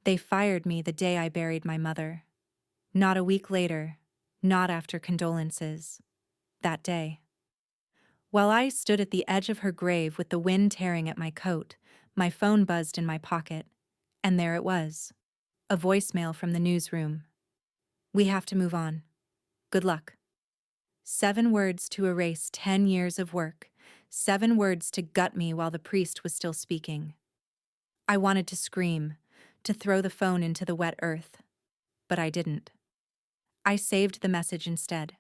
They fired me the day I buried my mother. Not a week later, not after condolences. That day. While I stood at the edge of her grave with the wind tearing at my coat, my phone buzzed in my pocket, and there it was. A voicemail from the newsroom. "We have to move on. Good luck." 7 words to erase 10 years of work. 7 words to gut me while the priest was still speaking. I wanted to scream, to throw the phone into the wet earth. But I didn't. I saved the message instead.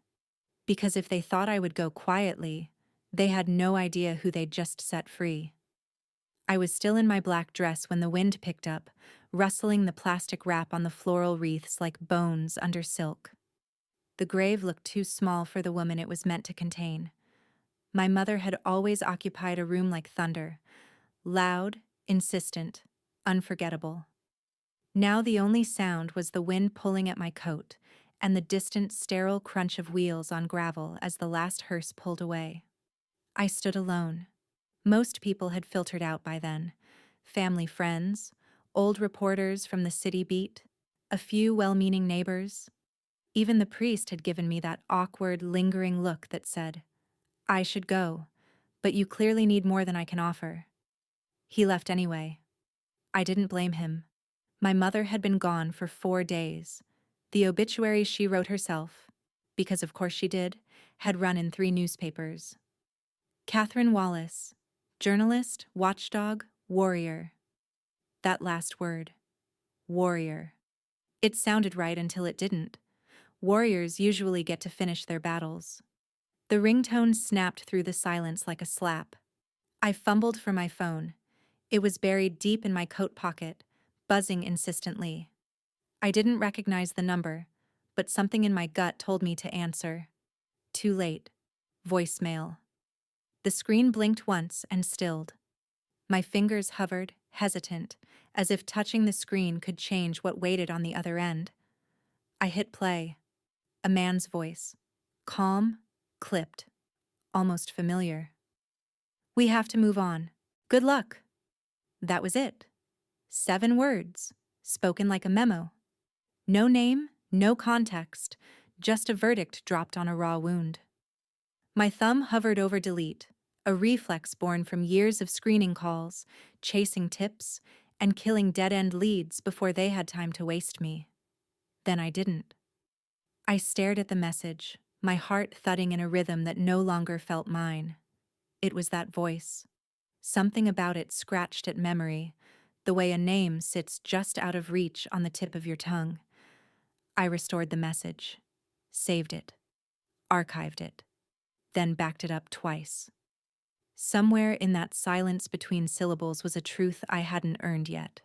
Because if they thought I would go quietly, they had no idea who they'd just set free. I was still in my black dress when the wind picked up, rustling the plastic wrap on the floral wreaths like bones under silk. The grave looked too small for the woman it was meant to contain. My mother had always occupied a room like thunder, loud, insistent, unforgettable. Now the only sound was the wind pulling at my coat and the distant sterile crunch of wheels on gravel as the last hearse pulled away. I stood alone. Most people had filtered out by then. Family friends, old reporters from the city beat, a few well-meaning neighbors. Even the priest had given me that awkward, lingering look that said, "I should go, but you clearly need more than I can offer." He left anyway. I didn't blame him. My mother had been gone for 4 days. The obituary she wrote herself, because of course she did, had run in 3 newspapers. Catherine Wallace, journalist, watchdog, warrior. That last word, warrior. It sounded right until it didn't. Warriors usually get to finish their battles. The ringtone snapped through the silence like a slap. I fumbled for my phone. It was buried deep in my coat pocket, buzzing insistently. I didn't recognize the number, but something in my gut told me to answer. Too late. Voicemail. The screen blinked once and stilled. My fingers hovered, hesitant, as if touching the screen could change what waited on the other end. I hit play. A man's voice. Calm, clipped, almost familiar. "We have to move on. Good luck." That was it. 7 words, spoken like a memo. No name, no context, just a verdict dropped on a raw wound. My thumb hovered over delete, a reflex born from years of screening calls, chasing tips, and killing dead-end leads before they had time to waste me. Then I didn't. I stared at the message, my heart thudding in a rhythm that no longer felt mine. It was that voice. Something about it scratched at memory, the way a name sits just out of reach on the tip of your tongue. I restored the message, saved it, archived it, then backed it up twice. Somewhere in that silence between syllables was a truth I hadn't earned yet.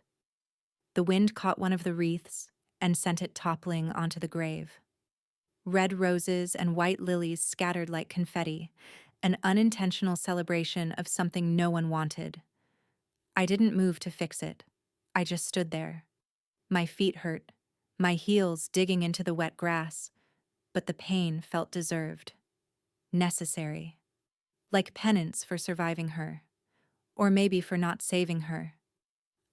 The wind caught one of the wreaths and sent it toppling onto the grave. Red roses and white lilies scattered like confetti, an unintentional celebration of something no one wanted. I didn't move to fix it. I just stood there. My feet hurt, my heels digging into the wet grass, but the pain felt deserved, necessary. Like penance for surviving her, or maybe for not saving her.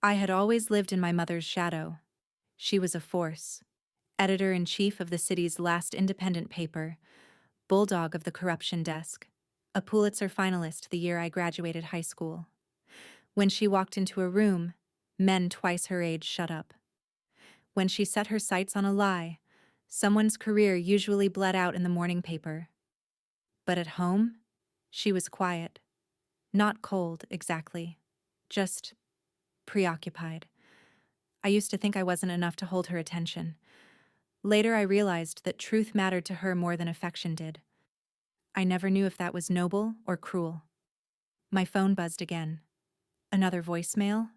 I had always lived in my mother's shadow. She was a force, editor-in-chief of the city's last independent paper, bulldog of the corruption desk, a Pulitzer finalist the year I graduated high school. When she walked into a room, men twice her age shut up. When she set her sights on a lie, someone's career usually bled out in the morning paper. But at home, she was quiet. Not cold, exactly. Just preoccupied. I used to think I wasn't enough to hold her attention. Later I realized that truth mattered to her more than affection did. I never knew if that was noble or cruel. My phone buzzed again. Another voicemail?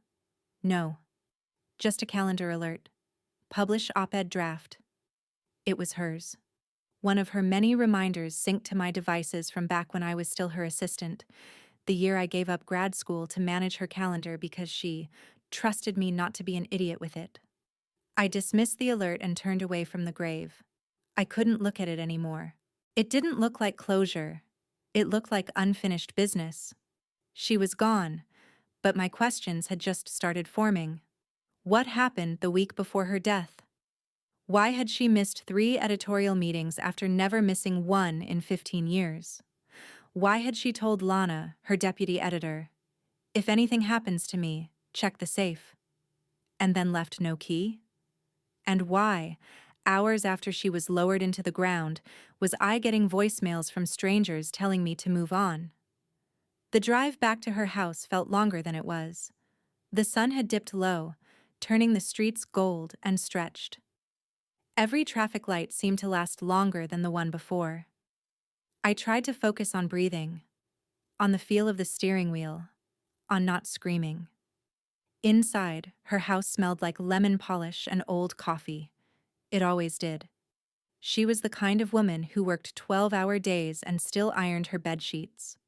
No. Just a calendar alert. Publish op-ed draft. It was hers. One of her many reminders synced to my devices from back when I was still her assistant, the year I gave up grad school to manage her calendar because she trusted me not to be an idiot with it. I dismissed the alert and turned away from the grave. I couldn't look at it anymore. It didn't look like closure. It looked like unfinished business. She was gone, but my questions had just started forming. What happened the week before her death? Why had she missed 3 editorial meetings after never missing one in 15 years? Why had she told Lana, her deputy editor, "If anything happens to me, check the safe," and then left no key? And why, hours after she was lowered into the ground, was I getting voicemails from strangers telling me to move on? The drive back to her house felt longer than it was. The sun had dipped low, turning the streets gold and stretched. Every traffic light seemed to last longer than the one before. I tried to focus on breathing, on the feel of the steering wheel, on not screaming. Inside, her house smelled like lemon polish and old coffee. It always did. She was the kind of woman who worked 12-hour days and still ironed her bed sheets.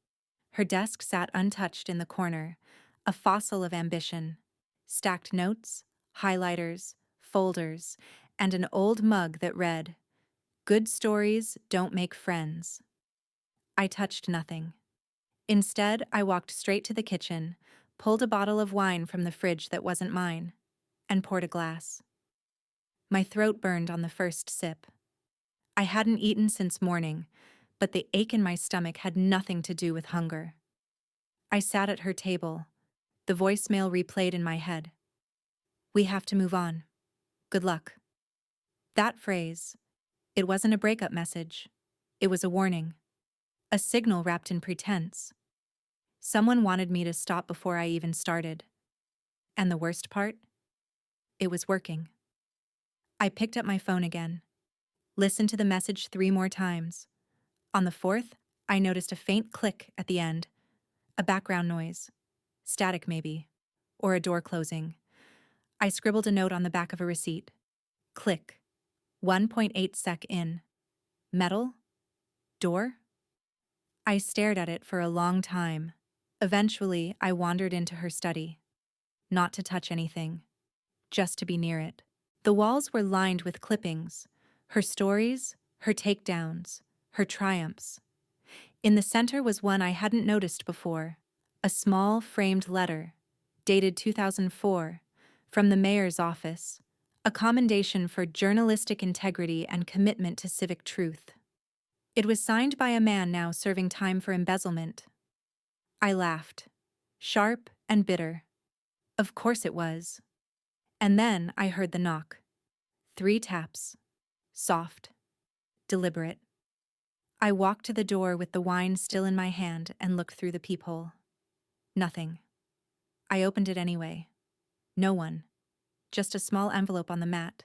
Her desk sat untouched in the corner, a fossil of ambition. Stacked notes, highlighters, folders, and an old mug that read, "Good stories don't make friends." I touched nothing. Instead, I walked straight to the kitchen, pulled a bottle of wine from the fridge that wasn't mine, and poured a glass. My throat burned on the first sip. I hadn't eaten since morning, but the ache in my stomach had nothing to do with hunger. I sat at her table. The voicemail replayed in my head. "We have to move on. Good luck." That phrase, it wasn't a breakup message. It was a warning. A signal wrapped in pretense. Someone wanted me to stop before I even started. And the worst part? It was working. I picked up my phone again, listened to the message 3 more times. On the fourth, I noticed a faint click at the end, a background noise. Static maybe, or a door closing. I scribbled a note on the back of a receipt. Click. 1.8 sec in. Metal? Door? I stared at it for a long time. Eventually, I wandered into her study. Not to touch anything, just to be near it. The walls were lined with clippings, her stories, her takedowns, her triumphs. In the center was one I hadn't noticed before, a small framed letter, dated 2004, from the mayor's office, a commendation for journalistic integrity and commitment to civic truth. It was signed by a man now serving time for embezzlement. I laughed, sharp and bitter. Of course it was. And then I heard the knock. 3 taps. Soft. Deliberate. I walked to the door with the wine still in my hand and looked through the peephole. Nothing. I opened it anyway. No one. Just a small envelope on the mat.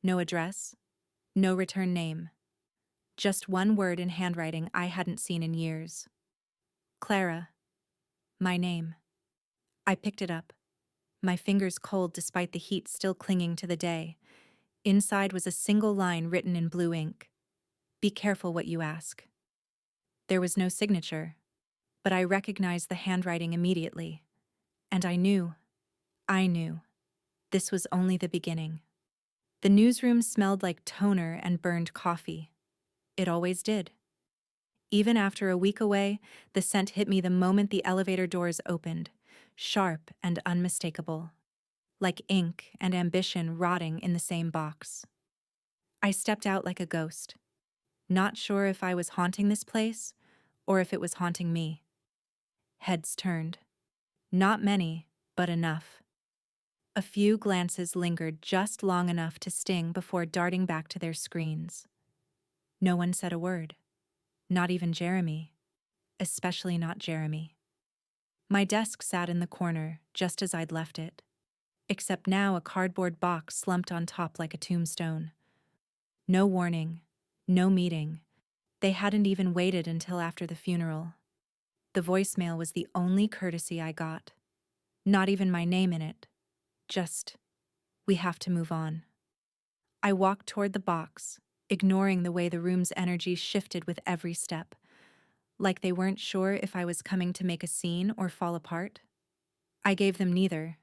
No address. No return name. Just one word in handwriting I hadn't seen in years. Clara. My name. I picked it up, my fingers cold despite the heat still clinging to the day. Inside was a single line written in blue ink. "Be careful what you ask." There was no signature, but I recognized the handwriting immediately. And I knew, this was only the beginning. The newsroom smelled like toner and burned coffee. It always did. Even after a week away, the scent hit me the moment the elevator doors opened, sharp and unmistakable, like ink and ambition rotting in the same box. I stepped out like a ghost, not sure if I was haunting this place or if it was haunting me. Heads turned. Not many, but enough. A few glances lingered just long enough to sting before darting back to their screens. No one said a word. Not even Jeremy. Especially not Jeremy. My desk sat in the corner, just as I'd left it. Except now a cardboard box slumped on top like a tombstone. No warning. No meeting. They hadn't even waited until after the funeral. The voicemail was the only courtesy I got. Not even my name in it. Just, "We have to move on." I walked toward the box, ignoring the way the room's energy shifted with every step, like they weren't sure if I was coming to make a scene or fall apart. I gave them neither.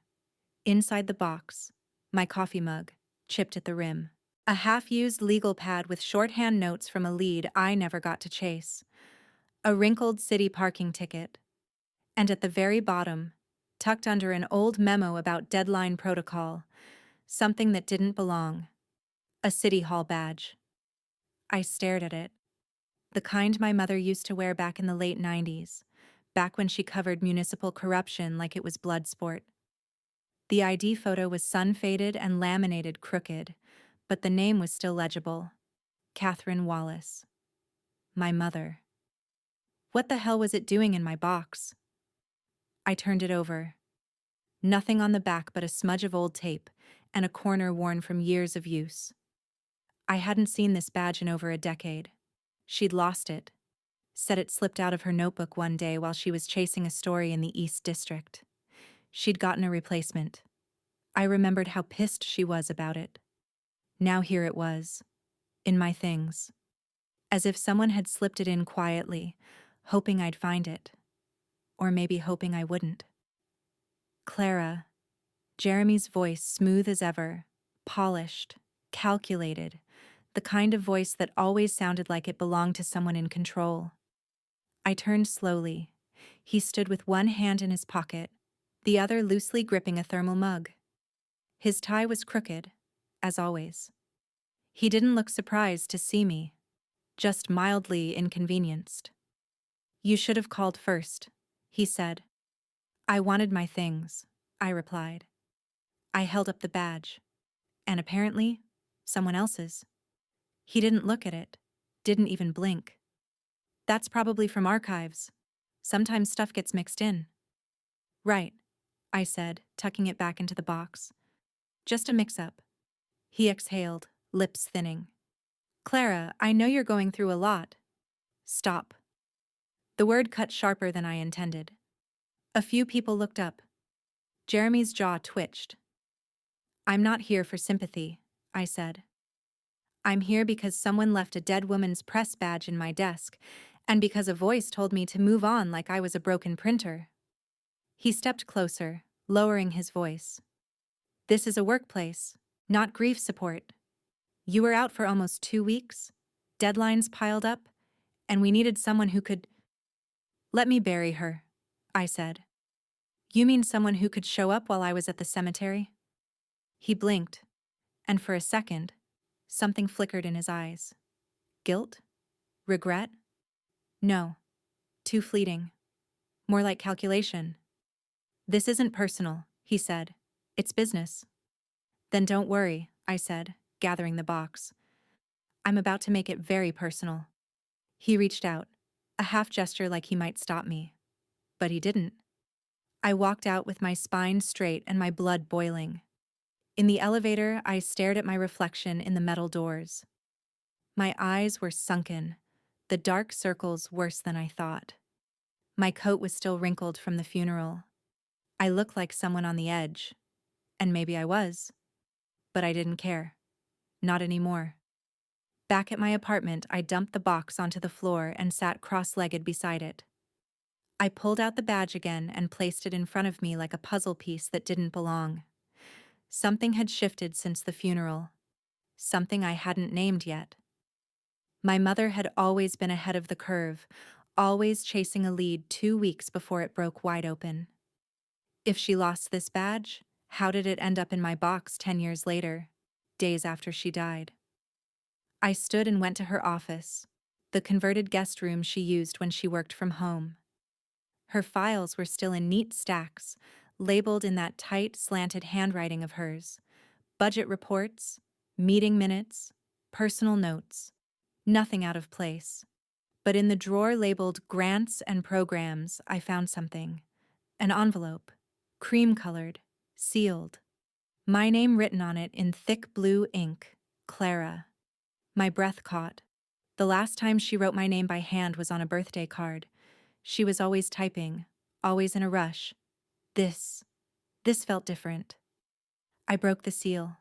Inside the box, my coffee mug, chipped at the rim. A half-used legal pad with shorthand notes from a lead I never got to chase. A wrinkled city parking ticket. And at the very bottom, tucked under an old memo about deadline protocol, something that didn't belong. A city hall badge. I stared at it. The kind my mother used to wear back in the late 90s, back when she covered municipal corruption like it was blood sport. The ID photo was sun-faded and laminated crooked, but the name was still legible. Catherine Wallace. My mother. What the hell was it doing in my box? I turned it over. Nothing on the back but a smudge of old tape and a corner worn from years of use. I hadn't seen this badge in over a decade. She'd lost it. Said it slipped out of her notebook one day while she was chasing a story in the East District. She'd gotten a replacement. I remembered how pissed she was about it. Now here it was, in my things. As if someone had slipped it in quietly, hoping I'd find it. Or maybe hoping I wouldn't. Clara. Jeremy's voice smooth as ever, polished, calculated, the kind of voice that always sounded like it belonged to someone in control. I turned slowly. He stood with one hand in his pocket, the other loosely gripping a thermal mug. His tie was crooked, as always. He didn't look surprised to see me, just mildly inconvenienced. "You should have called first," he said. "I wanted my things," I replied. I held up the badge. And apparently, someone else's. He didn't look at it, didn't even blink. "That's probably from archives. Sometimes stuff gets mixed in." "Right," I said, tucking it back into the box. "Just a mix-up." He exhaled, lips thinning. "Clara, I know you're going through a lot." "Stop." The word cut sharper than I intended. A few people looked up. Jeremy's jaw twitched. "I'm not here for sympathy," I said. "I'm here because someone left a dead woman's press badge in my desk, and because a voice told me to move on like I was a broken printer." He stepped closer, lowering his voice. "This is a workplace, not grief support. You were out for almost 2 weeks, deadlines piled up, and we needed someone who could—" "Let me bury her," I said. "You mean someone who could show up while I was at the cemetery?" He blinked, and for a second, something flickered in his eyes. Guilt? Regret? No. Too fleeting. More like calculation. "This isn't personal," he said. "It's business." "Then don't worry," I said, gathering the box. "I'm about to make it very personal." He reached out, a half gesture like he might stop me. But he didn't. I walked out with my spine straight and my blood boiling. In the elevator, I stared at my reflection in the metal doors. My eyes were sunken, the dark circles worse than I thought. My coat was still wrinkled from the funeral. I looked like someone on the edge. And maybe I was. But I didn't care. Not anymore. Back at my apartment, I dumped the box onto the floor and sat cross-legged beside it. I pulled out the badge again and placed it in front of me like a puzzle piece that didn't belong. Something had shifted since the funeral. Something I hadn't named yet. My mother had always been ahead of the curve, always chasing a lead 2 weeks before it broke wide open. If she lost this badge, how did it end up in my box 10 years later, days after she died? I stood and went to her office, the converted guest room she used when she worked from home. Her files were still in neat stacks, labeled in that tight, slanted handwriting of hers. Budget reports, meeting minutes, personal notes. Nothing out of place. But in the drawer labeled Grants and Programs, I found something. An envelope, cream-colored, sealed. My name written on it in thick blue ink, Clara. My breath caught. The last time she wrote my name by hand was on a birthday card. She was always typing, always in a rush. This felt different. I broke the seal.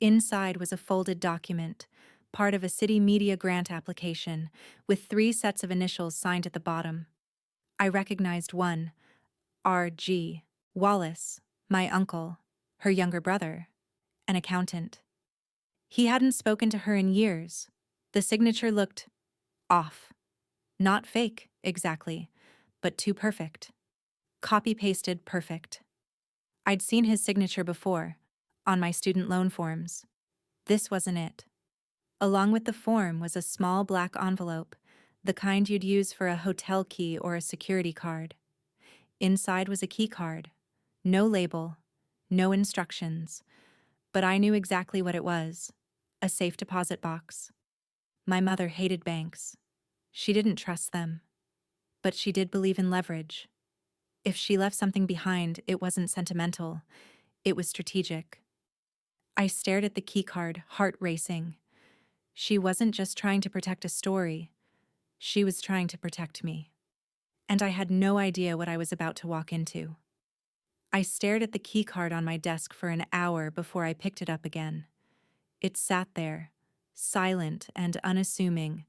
Inside was a folded document, part of a city media grant application, with 3 sets of initials signed at the bottom. I recognized one, R.G. Wallace, my uncle, her younger brother, an accountant. He hadn't spoken to her in years. The signature looked off. Not fake, exactly, but too perfect. Copy-pasted perfect. I'd seen his signature before, on my student loan forms. This wasn't it. Along with the form was a small black envelope, the kind you'd use for a hotel key or a security card. Inside was a key card. No label, no instructions, but I knew exactly what it was. A safe deposit box. My mother hated banks. She didn't trust them. But she did believe in leverage. If she left something behind, it wasn't sentimental. It was strategic. I stared at the keycard, heart racing. She wasn't just trying to protect a story. She was trying to protect me. And I had no idea what I was about to walk into. I stared at the keycard on my desk for an hour before I picked it up again. It sat there, silent and unassuming,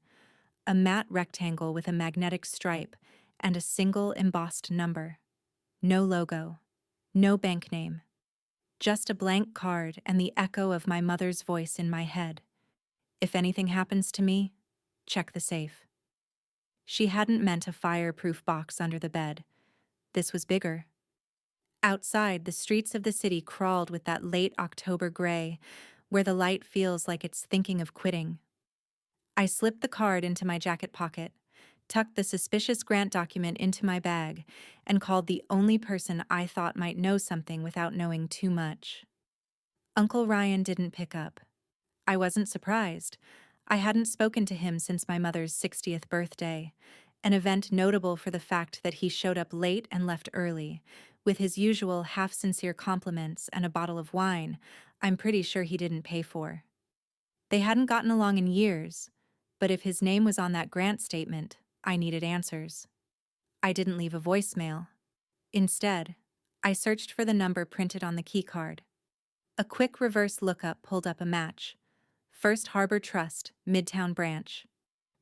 a matte rectangle with a magnetic stripe and a single embossed number. No logo, no bank name. Just a blank card and the echo of my mother's voice in my head. If anything happens to me, check the safe. She hadn't meant a fireproof box under the bed. This was bigger. Outside, the streets of the city crawled with that late October gray, where the light feels like it's thinking of quitting. I slipped the card into my jacket pocket, tucked the suspicious grant document into my bag, and called the only person I thought might know something without knowing too much. Uncle Ryan didn't pick up. I wasn't surprised. I hadn't spoken to him since my mother's 60th birthday, an event notable for the fact that he showed up late and left early, with his usual half-sincere compliments and a bottle of wine I'm pretty sure he didn't pay for. They hadn't gotten along in years, but if his name was on that grant statement, I needed answers. I didn't leave a voicemail. Instead, I searched for the number printed on the keycard. A quick reverse lookup pulled up a match. First Harbor Trust, Midtown Branch.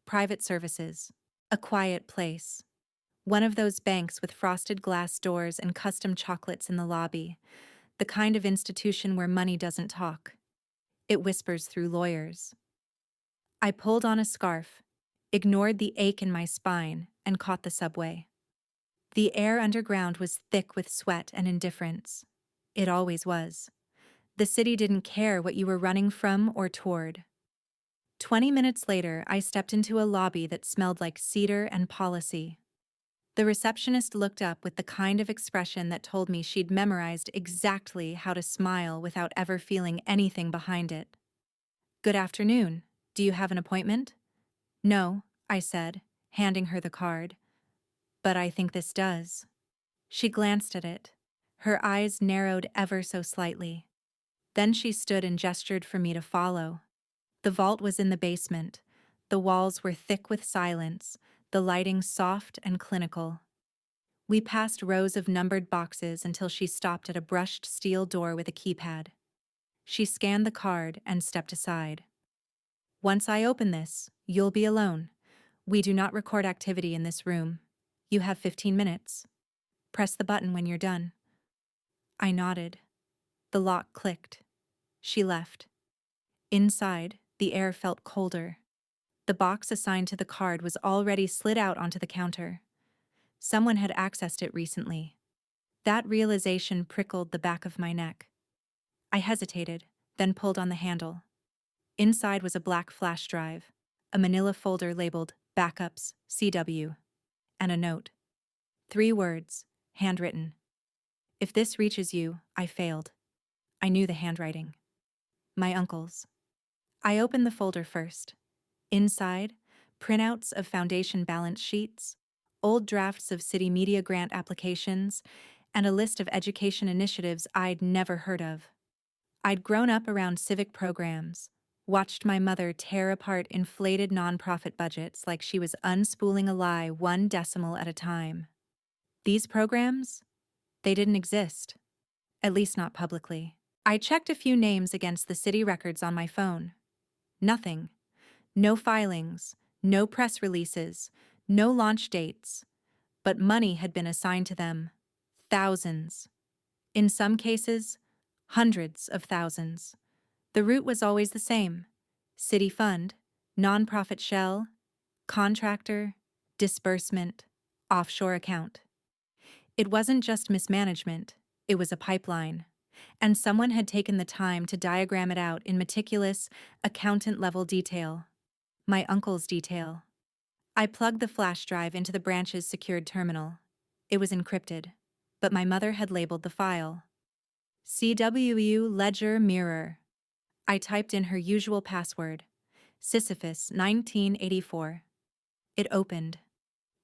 Private services. A quiet place. One of those banks with frosted glass doors and custom chocolates in the lobby. The kind of institution where money doesn't talk. It whispers through lawyers. I pulled on a scarf, ignored the ache in my spine, and caught the subway. The air underground was thick with sweat and indifference. It always was. The city didn't care what you were running from or toward. 20 minutes later, I stepped into a lobby that smelled like cedar and policy. The receptionist looked up with the kind of expression that told me she'd memorized exactly how to smile without ever feeling anything behind it. "Good afternoon. Do you have an appointment?" "No," I said, handing her the card. "But I think this does." She glanced at it. Her eyes narrowed ever so slightly. Then she stood and gestured for me to follow. The vault was in the basement. The walls were thick with silence, the lighting soft and clinical. We passed rows of numbered boxes until she stopped at a brushed steel door with a keypad. She scanned the card and stepped aside. "Once I open this, you'll be alone. We do not record activity in this room. You have 15 minutes. Press the button when you're done." I nodded. The lock clicked. She left. Inside, the air felt colder. The box assigned to the card was already slid out onto the counter. Someone had accessed it recently. That realization prickled the back of my neck. I hesitated, then pulled on the handle. Inside was a black flash drive, a manila folder labeled Backups, CW, and a note. 3 words, handwritten. "If this reaches you, I failed." I knew the handwriting. My uncle's. I opened the folder first. Inside, printouts of foundation balance sheets, old drafts of city media grant applications, and a list of education initiatives I'd never heard of. I'd grown up around civic programs, watched my mother tear apart inflated nonprofit budgets like she was unspooling a lie 1 decimal at a time. These programs? They didn't exist. At least not publicly. I checked a few names against the city records on my phone. Nothing. No filings, no press releases, no launch dates. But money had been assigned to them. Thousands. In some cases, hundreds of thousands. The route was always the same. City fund, nonprofit shell, contractor, disbursement, offshore account. It wasn't just mismanagement, It was a pipeline, and someone had taken the time to diagram it out in meticulous, accountant-level detail. My uncle's detail. I plugged the flash drive into the branch's secured terminal. It was encrypted, but my mother had labeled the file. CWU Ledger Mirror. I typed in her usual password, Sisyphus 1984. It opened.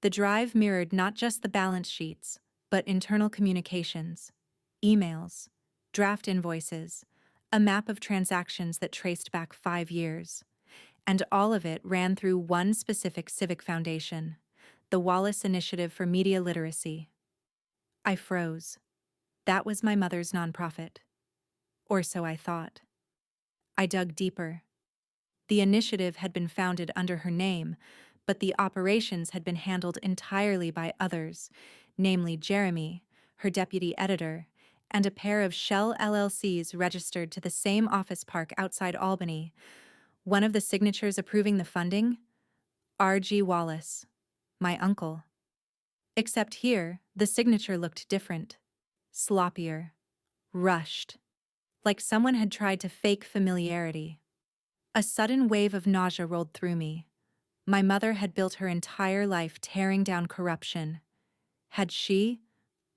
The drive mirrored not just the balance sheets, but internal communications, emails, draft invoices, a map of transactions that traced back 5 years. And all of it ran through one specific civic foundation, the Wallace Initiative for Media Literacy. I froze. That was my mother's nonprofit. Or so I thought. I dug deeper. The initiative had been founded under her name, but the operations had been handled entirely by others, namely Jeremy, her deputy editor, and a pair of Shell LLCs registered to the same office park outside Albany. One of the signatures approving the funding? R.G. Wallace, my uncle. Except here, the signature looked different. Sloppier. Rushed. Like someone had tried to fake familiarity. A sudden wave of nausea rolled through me. My mother had built her entire life tearing down corruption. Had she,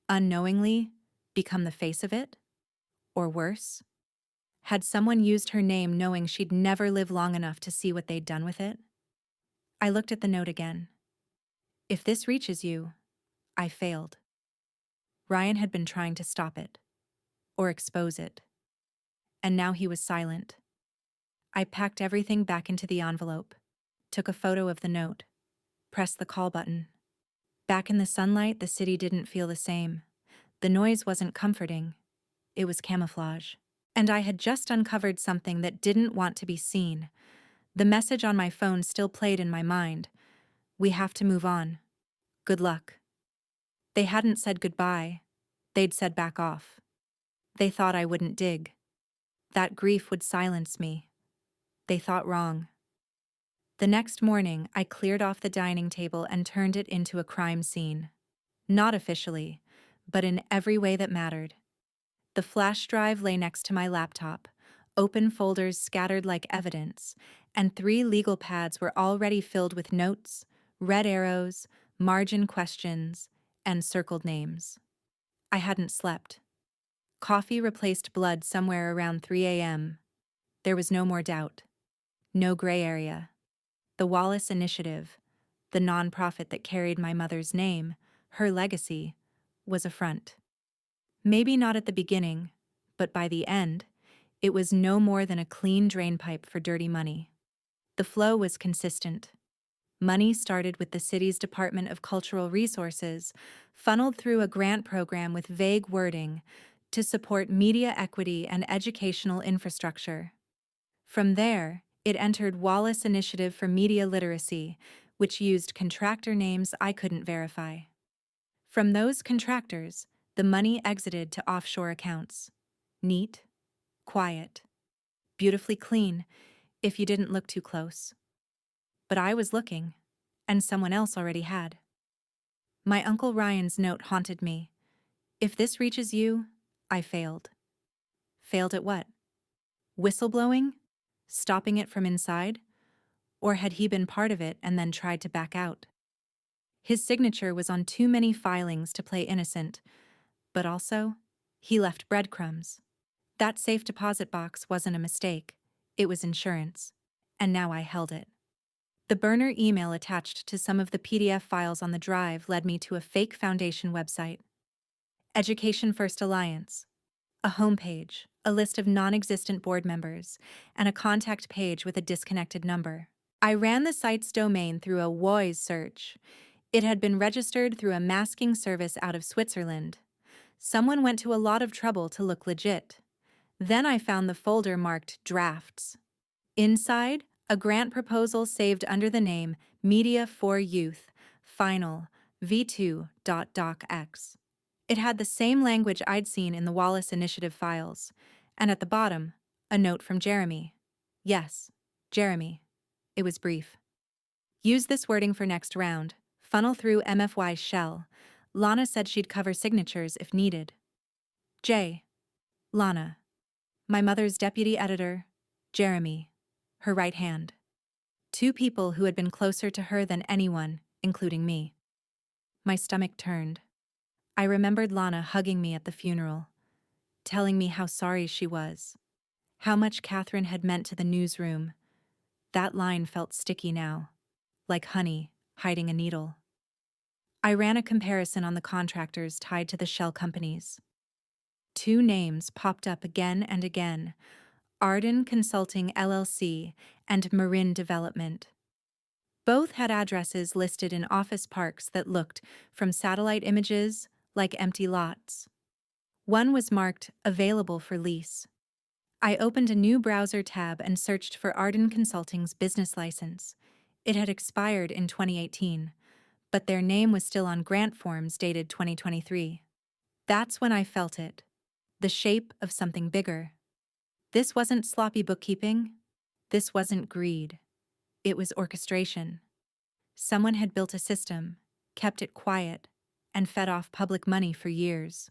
unknowingly, become the face of it? Or worse? Had someone used her name knowing she'd never live long enough to see what they'd done with it? I looked at the note again. If this reaches you, I failed. Ryan had been trying to stop it, or expose it. And now he was silent. I packed everything back into the envelope, took a photo of the note, pressed the call button. Back in the sunlight, the city didn't feel the same. The noise wasn't comforting. It was camouflage. And I had just uncovered something that didn't want to be seen. The message on my phone still played in my mind. We have to move on. Good luck. They hadn't said goodbye. They'd said back off. They thought I wouldn't dig. That grief would silence me. They thought wrong. The next morning, I cleared off the dining table and turned it into a crime scene. Not officially, but in every way that mattered. The flash drive lay next to my laptop, open folders scattered like evidence, and 3 legal pads were already filled with notes, red arrows, margin questions, and circled names. I hadn't slept. Coffee replaced blood somewhere around 3 a.m. There was no more doubt. No gray area. The Wallace Initiative, the nonprofit that carried my mother's name, her legacy, was a front. Maybe not at the beginning, but by the end, it was no more than a clean drainpipe for dirty money. The flow was consistent. Money started with the city's Department of Cultural Resources, funneled through a grant program with vague wording to support media equity and educational infrastructure. From there, it entered Wallace Initiative for Media Literacy, which used contractor names I couldn't verify. From those contractors, the money exited to offshore accounts. Neat, quiet, beautifully clean, if you didn't look too close. But I was looking, and someone else already had. My Uncle Ryan's note haunted me. If this reaches you, I failed. Failed at what? Whistleblowing? Stopping it from inside? Or had he been part of it and then tried to back out? His signature was on too many filings to play innocent, but also, he left breadcrumbs. That safe deposit box wasn't a mistake, it was insurance, and now I held it. The burner email attached to some of the PDF files on the drive led me to a fake foundation website. Education First Alliance. A homepage, a list of non-existent board members, and a contact page with a disconnected number. I ran the site's domain through a WOIS search. It had been registered through a masking service out of Switzerland. Someone went to a lot of trouble to look legit. Then I found the folder marked Drafts. Inside, a grant proposal saved under the name Media for Youth, Final, v2.docx. It had the same language I'd seen in the Wallace Initiative files, and at the bottom, a note from Jeremy. Yes, Jeremy. It was brief. Use this wording for next round. Funnel through MFY Shell. Lana said she'd cover signatures if needed. J. Lana. My mother's deputy editor, Jeremy. Her right hand. Two people who had been closer to her than anyone, including me. My stomach turned. I remembered Lana hugging me at the funeral, telling me how sorry she was, how much Catherine had meant to the newsroom. That line felt sticky now, like honey hiding a needle. I ran a comparison on the contractors tied to the shell companies. Two names popped up again and again: Arden Consulting LLC and Marin Development. Both had addresses listed in office parks that looked, from satellite images, like empty lots. One was marked "Available for Lease." I opened a new browser tab and searched for Arden Consulting's business license. It had expired in 2018, but their name was still on grant forms dated 2023. That's when I felt it. The shape of something bigger. This wasn't sloppy bookkeeping. This wasn't greed. It was orchestration. Someone had built a system, kept it quiet, and fed off public money for years.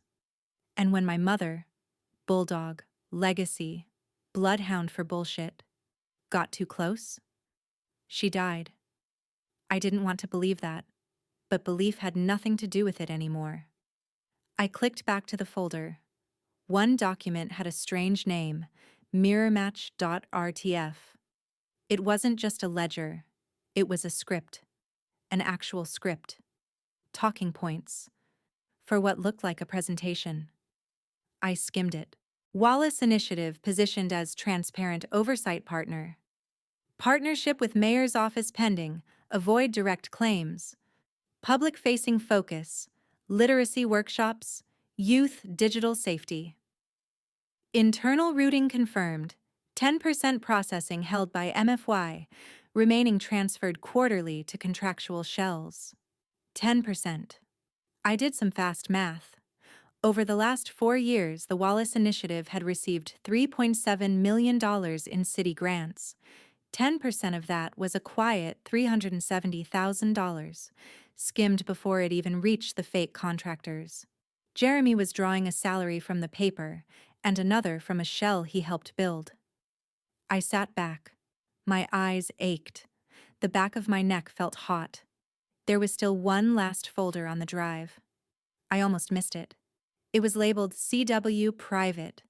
And when my mother, bulldog, legacy, bloodhound for bullshit, got too close, she died. I didn't want to believe that, but belief had nothing to do with it anymore. I clicked back to the folder. One document had a strange name, mirrormatch.rtf. It wasn't just a ledger, it was a script, an actual script. Talking points. For what looked like a presentation. I skimmed it. Wallace Initiative positioned as transparent oversight partner. Partnership with Mayor's Office pending, avoid direct claims. Public-facing focus, literacy workshops, youth digital safety. Internal routing confirmed, 10% processing held by MFY, remaining transferred quarterly to contractual shells. 10%. I did some fast math. Over the last 4 years, the Wallace Initiative had received $3.7 million in city grants. 10% of that was a quiet $370,000, skimmed before it even reached the fake contractors. Jeremy was drawing a salary from the paper and another from a shell he helped build. I sat back. My eyes ached. The back of my neck felt hot. There was still one last folder on the drive. I almost missed it. It was labeled CW Private,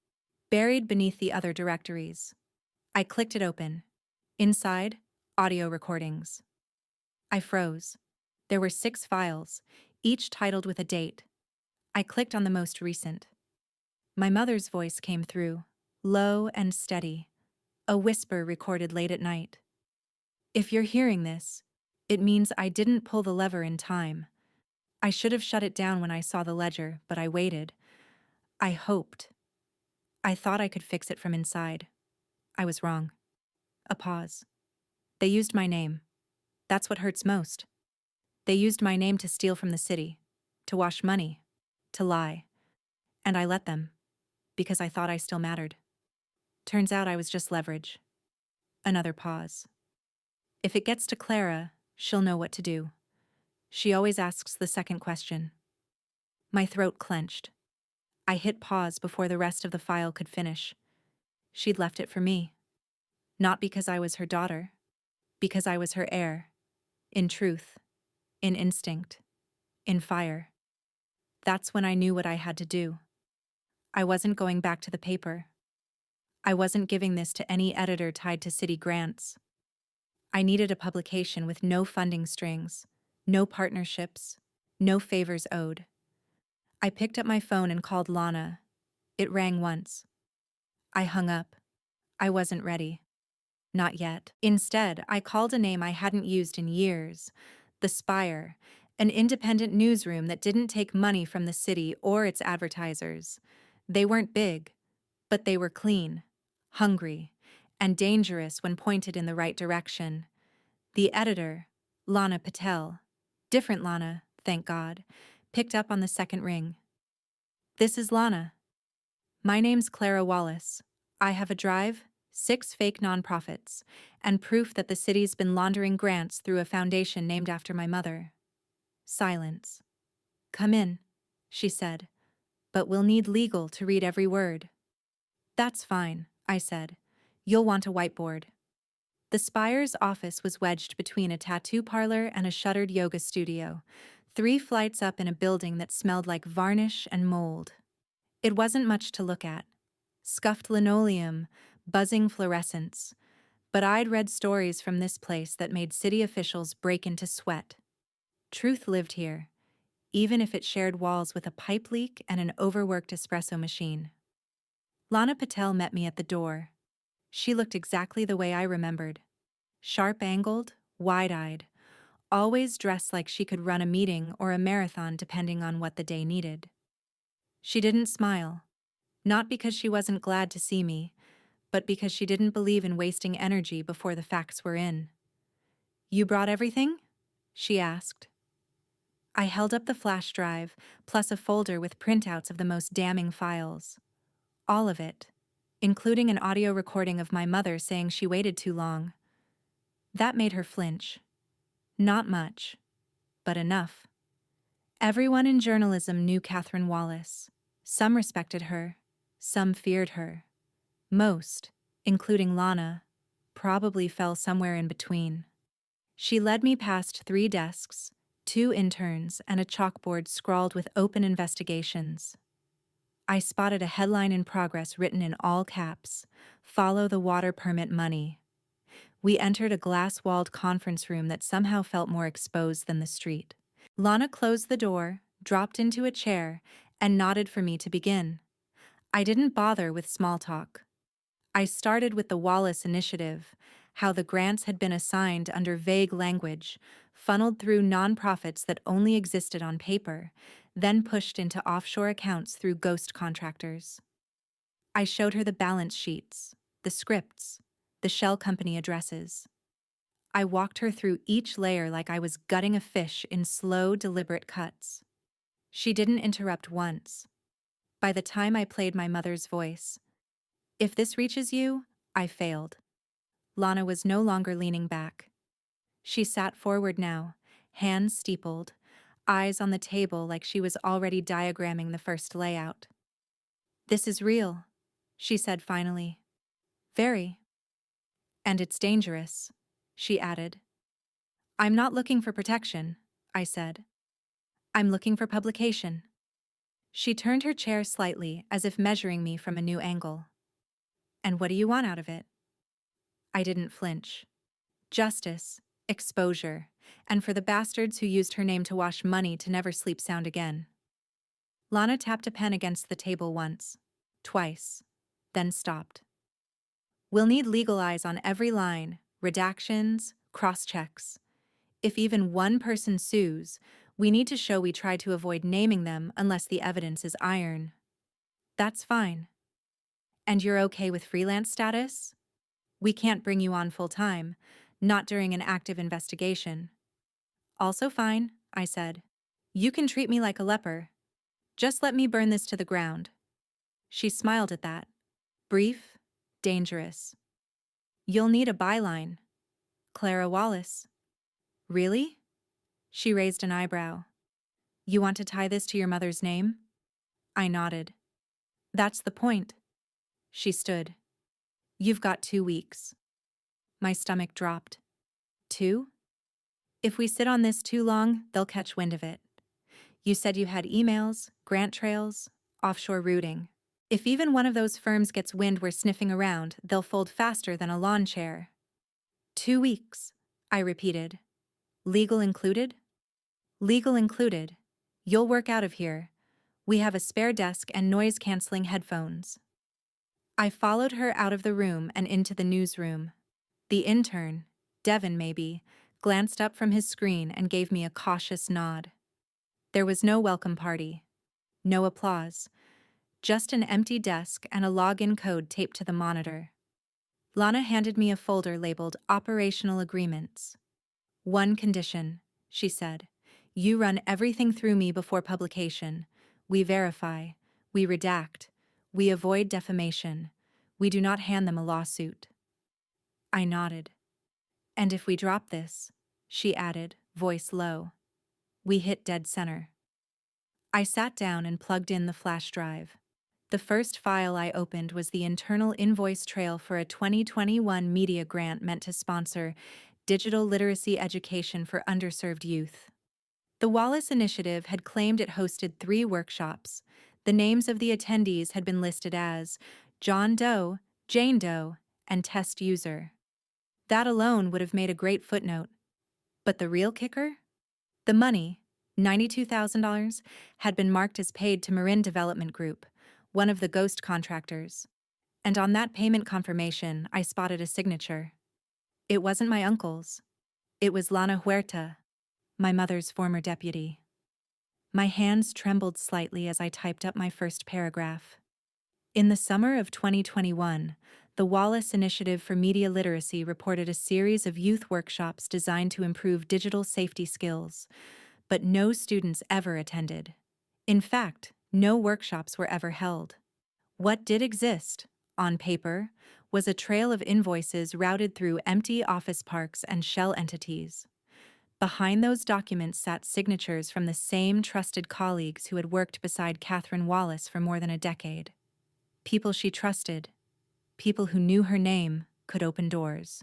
buried beneath the other directories. I clicked it open. Inside, audio recordings. I froze. There were 6 files, each titled with a date. I clicked on the most recent. My mother's voice came through, low and steady, a whisper recorded late at night. If you're hearing this, it means I didn't pull the lever in time. I should have shut it down when I saw the ledger, but I waited. I hoped. I thought I could fix it from inside. I was wrong. A pause. They used my name. That's what hurts most. They used my name to steal from the city, to wash money, to lie. And I let them, because I thought I still mattered. Turns out I was just leverage. Another pause. If it gets to Clara, she'll know what to do. She always asks the second question. My throat clenched. I hit pause before the rest of the file could finish. She'd left it for me. Not because I was her daughter, because I was her heir. In truth, in instinct, in fire. That's when I knew what I had to do. I wasn't going back to the paper. I wasn't giving this to any editor tied to city grants. I needed a publication with no funding strings, no partnerships, no favors owed. I picked up my phone and called Lana. It rang once. I hung up. I wasn't ready. Not yet. Instead, I called a name I hadn't used in years. The Spire, an independent newsroom that didn't take money from the city or its advertisers. They weren't big, but they were clean, hungry, and dangerous when pointed in the right direction. The editor, Lana Patel, different Lana, thank God, picked up on the second ring. This is Lana. My name's Clara Wallace. I have a drive, 6 fake nonprofits, and proof that the city's been laundering grants through a foundation named after my mother. Silence. Come in, she said, but we'll need legal to read every word. That's fine, I said. You'll want a whiteboard. The Spire's office was wedged between a tattoo parlor and a shuttered yoga studio, 3 flights up in a building that smelled like varnish and mold. It wasn't much to look at. Scuffed linoleum, buzzing fluorescents. But I'd read stories from this place that made city officials break into sweat. Truth lived here, even if it shared walls with a pipe leak and an overworked espresso machine. Lana Patel met me at the door. She looked exactly the way I remembered. Sharp-angled, wide-eyed, always dressed like she could run a meeting or a marathon depending on what the day needed. She didn't smile, not because she wasn't glad to see me, but because she didn't believe in wasting energy before the facts were in. "You brought everything?" she asked. I held up the flash drive, plus a folder with printouts of the most damning files. All of it, including an audio recording of my mother saying she waited too long. That made her flinch. Not much, but enough. Everyone in journalism knew Catherine Wallace. Some respected her, some feared her. Most, including Lana, probably fell somewhere in between. She led me past 3 desks, 2 interns, and a chalkboard scrawled with open investigations. I spotted a headline in progress written in all caps: "Follow the water permit money." We entered a glass-walled conference room that somehow felt more exposed than the street. Lana closed the door, dropped into a chair, and nodded for me to begin. I didn't bother with small talk. I started with the Wallace Initiative, how the grants had been assigned under vague language, funneled through nonprofits that only existed on paper, then pushed into offshore accounts through ghost contractors. I showed her the balance sheets, the scripts, the shell company addresses. I walked her through each layer like I was gutting a fish in slow, deliberate cuts. She didn't interrupt once. By the time I played my mother's voice, "If this reaches you," I failed. Lana was no longer leaning back. She sat forward now, hands steepled, eyes on the table like she was already diagramming the first layout. "This is real," she said finally. "Very. And it's dangerous," she added. "I'm not looking for protection," I said. "I'm looking for publication." She turned her chair slightly as if measuring me from a new angle. "And what do you want out of it?" I didn't flinch. Justice, exposure, and for the bastards who used her name to wash money to never sleep sound again. Lana tapped a pen against the table once, twice, then stopped. "We'll need legal eyes on every line, redactions, cross-checks. If even one person sues, we need to show we tried to avoid naming them unless the evidence is iron." "That's fine." "And you're okay with freelance status?" "We can't bring you on full-time, not during an active investigation." "Also fine," I said. "You can treat me like a leper. Just let me burn this to the ground." She smiled at that. Brief, dangerous. "You'll need a byline. Clara Wallace." "Really?" She raised an eyebrow. "You want to tie this to your mother's name?" I nodded. "That's the point." She stood. "You've got 2 weeks." My stomach dropped. 2? "If we sit on this too long, they'll catch wind of it. You said you had emails, grant trails, offshore routing. If even one of those firms gets wind we're sniffing around, they'll fold faster than a lawn chair." 2 weeks, I repeated. "Legal included?" "Legal included. You'll work out of here. We have a spare desk and noise-canceling headphones." I followed her out of the room and into the newsroom. The intern, Devin maybe, glanced up from his screen and gave me a cautious nod. There was no welcome party. No applause. Just an empty desk and a login code taped to the monitor. Lana handed me a folder labeled Operational Agreements. "One condition," she said. "You run everything through me before publication. We verify. We redact. We avoid defamation. We do not hand them a lawsuit." I nodded. "And if we drop this," she added, voice low, "we hit dead center." I sat down and plugged in the flash drive. The first file I opened was the internal invoice trail for a 2021 media grant meant to sponsor digital literacy education for underserved youth. The Wallace Initiative had claimed it hosted 3 workshops. The names of the attendees had been listed as John Doe, Jane Doe, and test user. That alone would have made a great footnote. But the real kicker? The money, $92,000, had been marked as paid to Marin Development Group, one of the ghost contractors. And on that payment confirmation, I spotted a signature. It wasn't my uncle's. It was Lana Huerta, my mother's former deputy. My hands trembled slightly as I typed up my first paragraph. In the summer of 2021, the Wallace Initiative for Media Literacy reported a series of youth workshops designed to improve digital safety skills, but no students ever attended. In fact, no workshops were ever held. What did exist, on paper, was a trail of invoices routed through empty office parks and shell entities. Behind those documents sat signatures from the same trusted colleagues who had worked beside Catherine Wallace for more than a decade. People she trusted, people who knew her name, could open doors.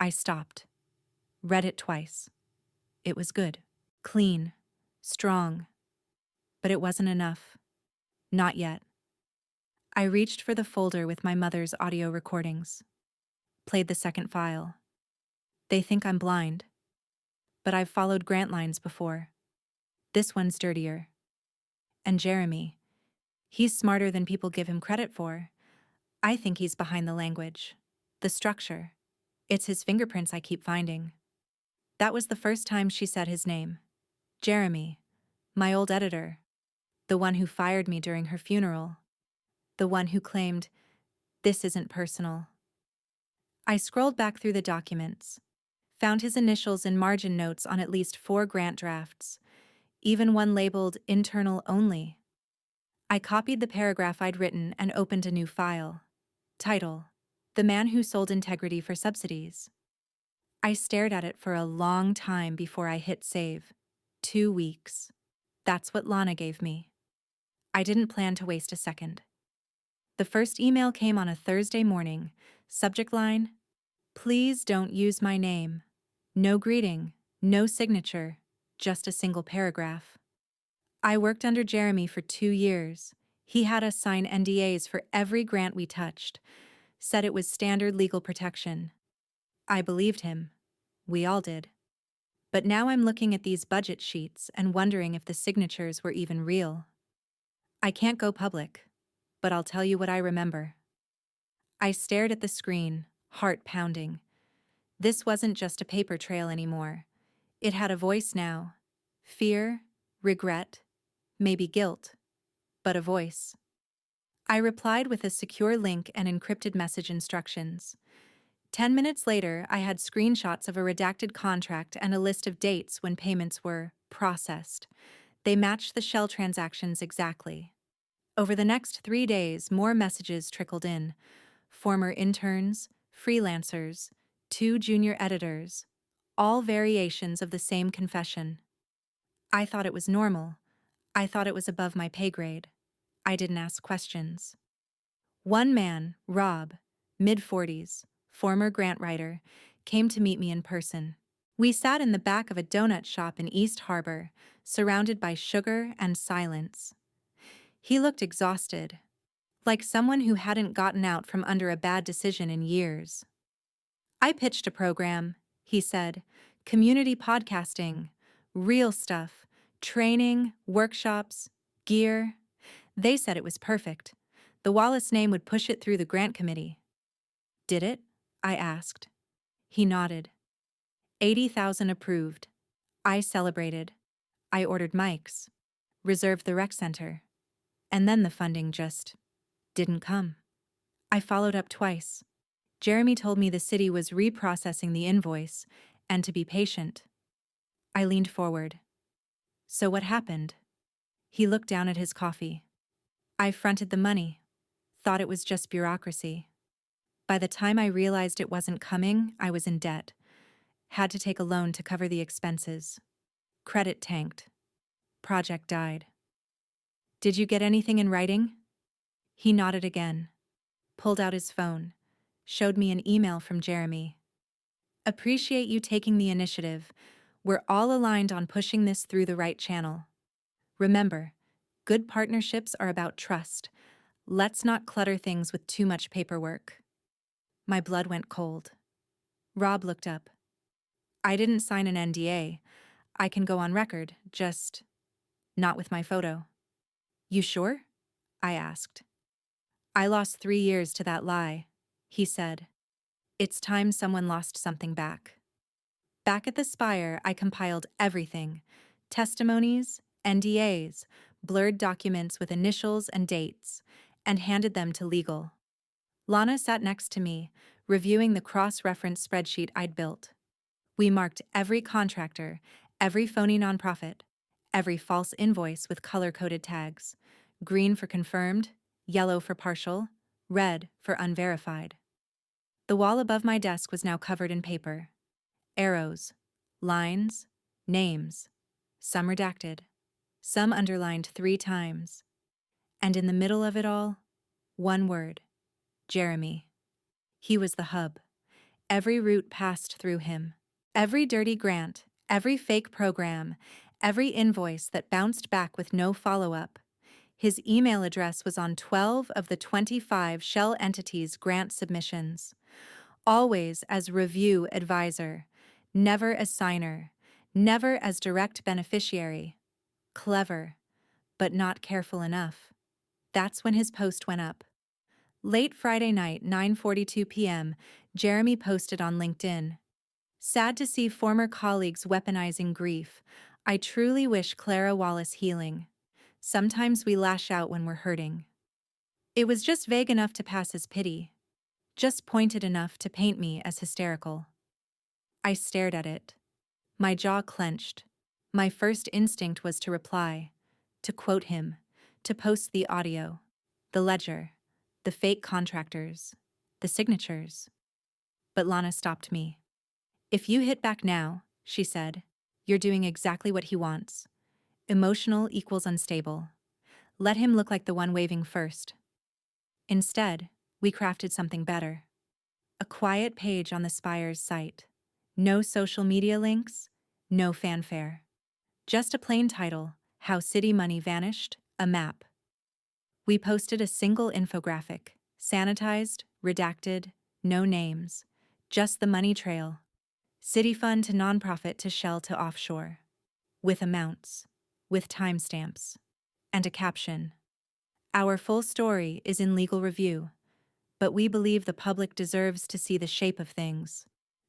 I stopped. Read it twice. It was good. Clean. Strong. But it wasn't enough. Not yet. I reached for the folder with my mother's audio recordings. Played the second file. They think I'm blind. But I've followed grant lines before. This one's dirtier. And Jeremy. He's smarter than people give him credit for. I think he's behind the language. The structure. It's his fingerprints I keep finding. That was the first time she said his name. Jeremy. My old editor. The one who fired me during her funeral. The one who claimed, "This isn't personal." I scrolled back through the documents. Found his initials in margin notes on at least 4 grant drafts. Even one labeled internal only. I copied the paragraph I'd written and opened a new file. Title: The Man Who Sold Integrity for Subsidies. I stared at it for a long time before I hit save. 2 weeks. That's what Lana gave me. I didn't plan to waste a second. The first email came on a Thursday morning. Subject line: Please don't use my name. No greeting, no signature, just a single paragraph. I worked under Jeremy for 2 years. He had us sign NDAs for every grant we touched. Said it was standard legal protection. I believed him. We all did. But now I'm looking at these budget sheets and wondering if the signatures were even real. I can't go public, but I'll tell you what I remember. I stared at the screen, heart pounding. This wasn't just a paper trail anymore. It had a voice now. Fear, regret, maybe guilt, but a voice. I replied with a secure link and encrypted message instructions. 10 minutes later, I had screenshots of a redacted contract and a list of dates when payments were processed. They matched the shell transactions exactly. Over the next 3 days, more messages trickled in. Former interns, freelancers, 2 junior editors, all variations of the same confession. I thought it was normal. I thought it was above my pay grade. I didn't ask questions. One man, Rob, mid-40s, former grant writer, came to meet me in person. We sat in the back of a donut shop in East Harbor, surrounded by sugar and silence. He looked exhausted, like someone who hadn't gotten out from under a bad decision in years. I pitched a program, he said, community podcasting, real stuff, training, workshops, gear. They said it was perfect. The Wallace name would push it through the grant committee. Did it? I asked. He nodded. 80,000 approved. I celebrated. I ordered mics, reserved the rec center. And then the funding just didn't come. I followed up twice. Jeremy told me the city was reprocessing the invoice and to be patient. I leaned forward. So what happened? He looked down at his coffee. I fronted the money. Thought it was just bureaucracy. By the time I realized it wasn't coming, I was in debt. Had to take a loan to cover the expenses. Credit tanked. Project died. Did you get anything in writing? He nodded again, pulled out his phone, showed me an email from Jeremy. Appreciate you taking the initiative. We're all aligned on pushing this through the right channel. Remember, good partnerships are about trust. Let's not clutter things with too much paperwork. My blood went cold. Rob looked up. I didn't sign an NDA. I can go on record, just not with my photo. You sure? I asked. I lost 3 years to that lie, he said. It's time someone lost something back. Back at the Spire, I compiled everything: testimonies, NDAs, blurred documents with initials and dates, and handed them to legal. Lana sat next to me, reviewing the cross-reference spreadsheet I'd built. We marked every contractor, every phony nonprofit, every false invoice with color-coded tags: green for confirmed, yellow for partial, red for unverified. The wall above my desk was now covered in paper. Arrows, lines, names, some redacted, some underlined 3 times. And in the middle of it all, one word: Jeremy. He was the hub. Every route passed through him. Every dirty grant, every fake program, every invoice that bounced back with no follow-up. His email address was on 12 of the 25 shell entities' grant submissions. Always as review advisor, never as signer, never as direct beneficiary. Clever, but not careful enough. That's when his post went up. Late Friday night, 9:42 p.m., Jeremy posted on LinkedIn. Sad to see former colleagues weaponizing grief. I truly wish Clara Wallace healing. Sometimes we lash out when we're hurting. It was just vague enough to pass as pity, just pointed enough to paint me as hysterical. I stared at it. My jaw clenched. My first instinct was to reply, to quote him, to post the audio, the ledger, the fake contractors, the signatures. But Lana stopped me. If you hit back now, she said, you're doing exactly what he wants. Emotional equals unstable. Let him look like the one waving first. Instead, we crafted something better. A quiet page on the Spire's site. No social media links, no fanfare. Just a plain title: How City Money Vanished, a Map. We posted a single infographic, sanitized, redacted, no names, just the money trail. City fund to nonprofit to shell to offshore. With amounts, with timestamps, and a caption. Our full story is in legal review, but we believe the public deserves to see the shape of things.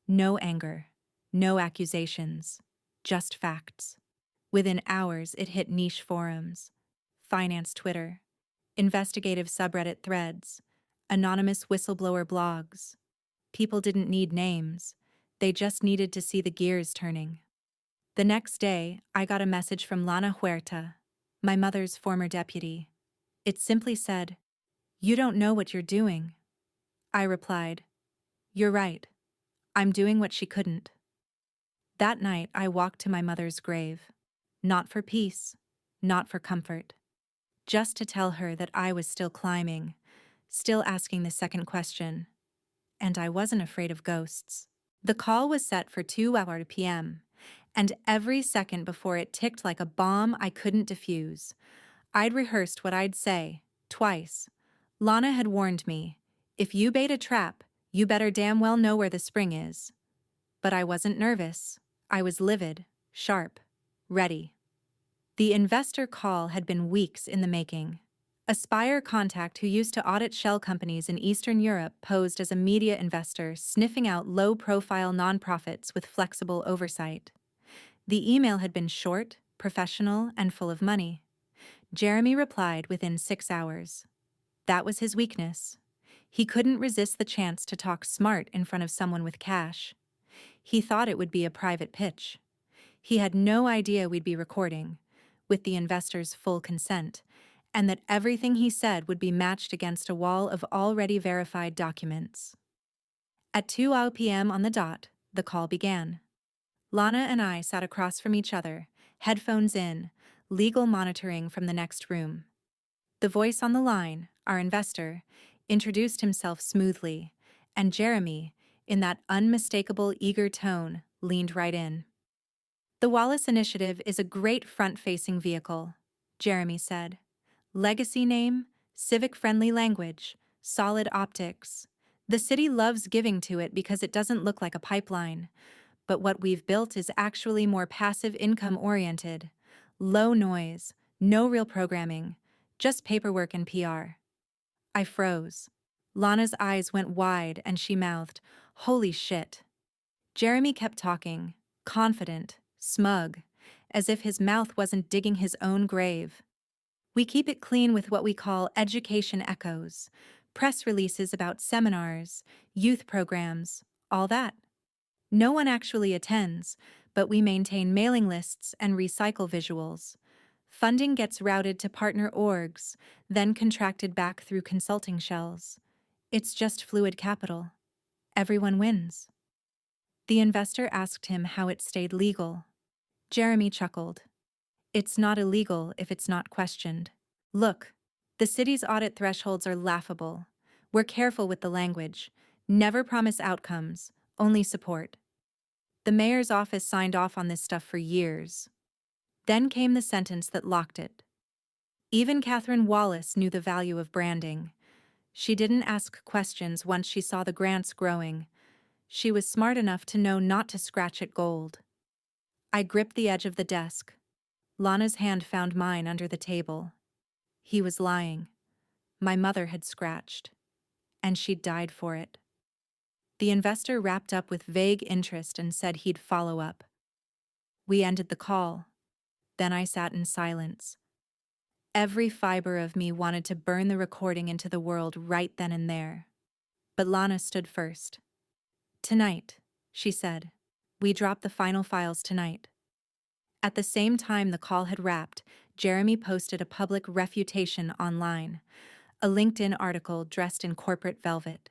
No anger, no accusations, just facts. Within hours, it hit niche forums, finance Twitter, investigative subreddit threads, anonymous whistleblower blogs. People didn't need names, they just needed to see the gears turning. The next day, I got a message from Lana Huerta, my mother's former deputy. It simply said, "You don't know what you're doing." I replied, "You're right. I'm doing what she couldn't." That night, I walked to my mother's grave. Not for peace, not for comfort. Just to tell her that I was still climbing, still asking the second question. And I wasn't afraid of ghosts. The call was set for 2:00 p.m., and every second before it ticked like a bomb I couldn't defuse. I'd rehearsed what I'd say, twice. Lana had warned me, if you bait a trap, you better damn well know where the spring is. But I wasn't nervous. I was livid, sharp, ready. The investor call had been weeks in the making. A Spire contact who used to audit shell companies in Eastern Europe posed as a media investor sniffing out low-profile nonprofits with flexible oversight. The email had been short, professional, and full of money. Jeremy replied within 6 hours. That was his weakness. He couldn't resist the chance to talk smart in front of someone with cash. He thought it would be a private pitch. He had no idea we'd be recording, with the investor's full consent, and that everything he said would be matched against a wall of already verified documents. At 2:00 p.m. on the dot, the call began. Lana and I sat across from each other, headphones in, legal monitoring from the next room. The voice on the line, our investor, introduced himself smoothly, and Jeremy, in that unmistakable eager tone, leaned right in. The Wallace Initiative is a great front-facing vehicle, Jeremy said. Legacy name, civic-friendly language, solid optics. The city loves giving to it because it doesn't look like a pipeline, but what we've built is actually more passive income-oriented. Low noise, no real programming, just paperwork and PR. I froze. Lana's eyes went wide and she mouthed, "Holy shit." Jeremy kept talking, confident, smug, as if his mouth wasn't digging his own grave. We keep it clean with what we call education echoes, press releases about seminars, youth programs, all that. No one actually attends, but we maintain mailing lists and recycle visuals. Funding gets routed to partner orgs, then contracted back through consulting shells. It's just fluid capital. Everyone wins. The investor asked him how it stayed legal. Jeremy chuckled. It's not illegal if it's not questioned. Look, the city's audit thresholds are laughable. We're careful with the language. Never promise outcomes, only support. The mayor's office signed off on this stuff for years. Then came the sentence that locked it. Even Catherine Wallace knew the value of branding. She didn't ask questions once she saw the grants growing. She was smart enough to know not to scratch at gold. I gripped the edge of the desk. Lana's hand found mine under the table. He was lying. My mother had scratched. And she'd died for it. The investor wrapped up with vague interest and said he'd follow up. We ended the call. Then I sat in silence. Every fiber of me wanted to burn the recording into the world right then and there. But Lana stood first. Tonight, she said. We drop the final files tonight. At the same time the call had wrapped, Jeremy posted a public refutation online, a LinkedIn article dressed in corporate velvet.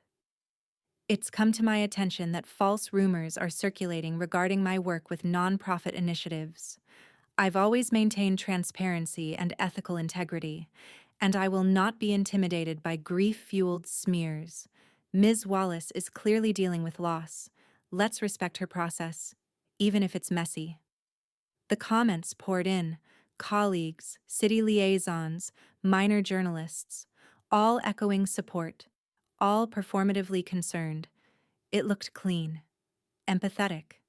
It's come to my attention that false rumors are circulating regarding my work with nonprofit initiatives. I've always maintained transparency and ethical integrity, and I will not be intimidated by grief-fueled smears. Ms. Wallace is clearly dealing with loss. Let's respect her process, even if it's messy. The comments poured in, colleagues, city liaisons, minor journalists, all echoing support, all performatively concerned. It looked clean, empathetic.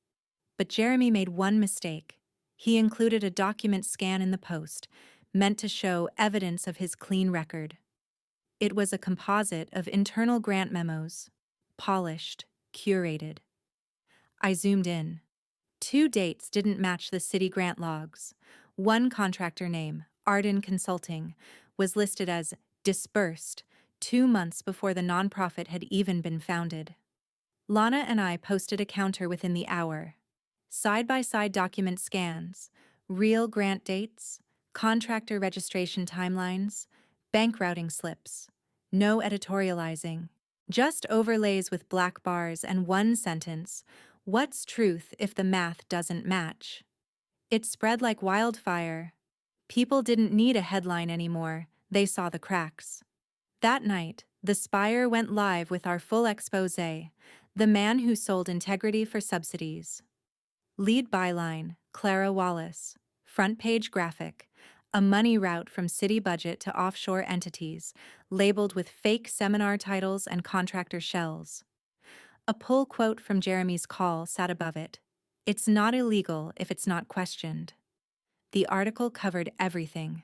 But Jeremy made one mistake. He included a document scan in the post, meant to show evidence of his clean record. It was a composite of internal grant memos, polished, curated. I zoomed in. 2 dates didn't match the city grant logs. One contractor name, Arden Consulting, was listed as disbursed 2 months before the nonprofit had even been founded. Lana and I posted a counter within the hour. Side-by-side document scans, real grant dates, contractor registration timelines, bank routing slips. No editorializing. Just overlays with black bars and one sentence, "What's truth if the math doesn't match?" It spread like wildfire. People didn't need a headline anymore, they saw the cracks. That night, the Spire went live with our full exposé, "The Man Who Sold Integrity for Subsidies." Lead byline, Clara Wallace. Front page graphic, a money route from city budget to offshore entities, labeled with fake seminar titles and contractor shells. A pull quote from Jeremy's call sat above it. It's not illegal if it's not questioned. The article covered everything.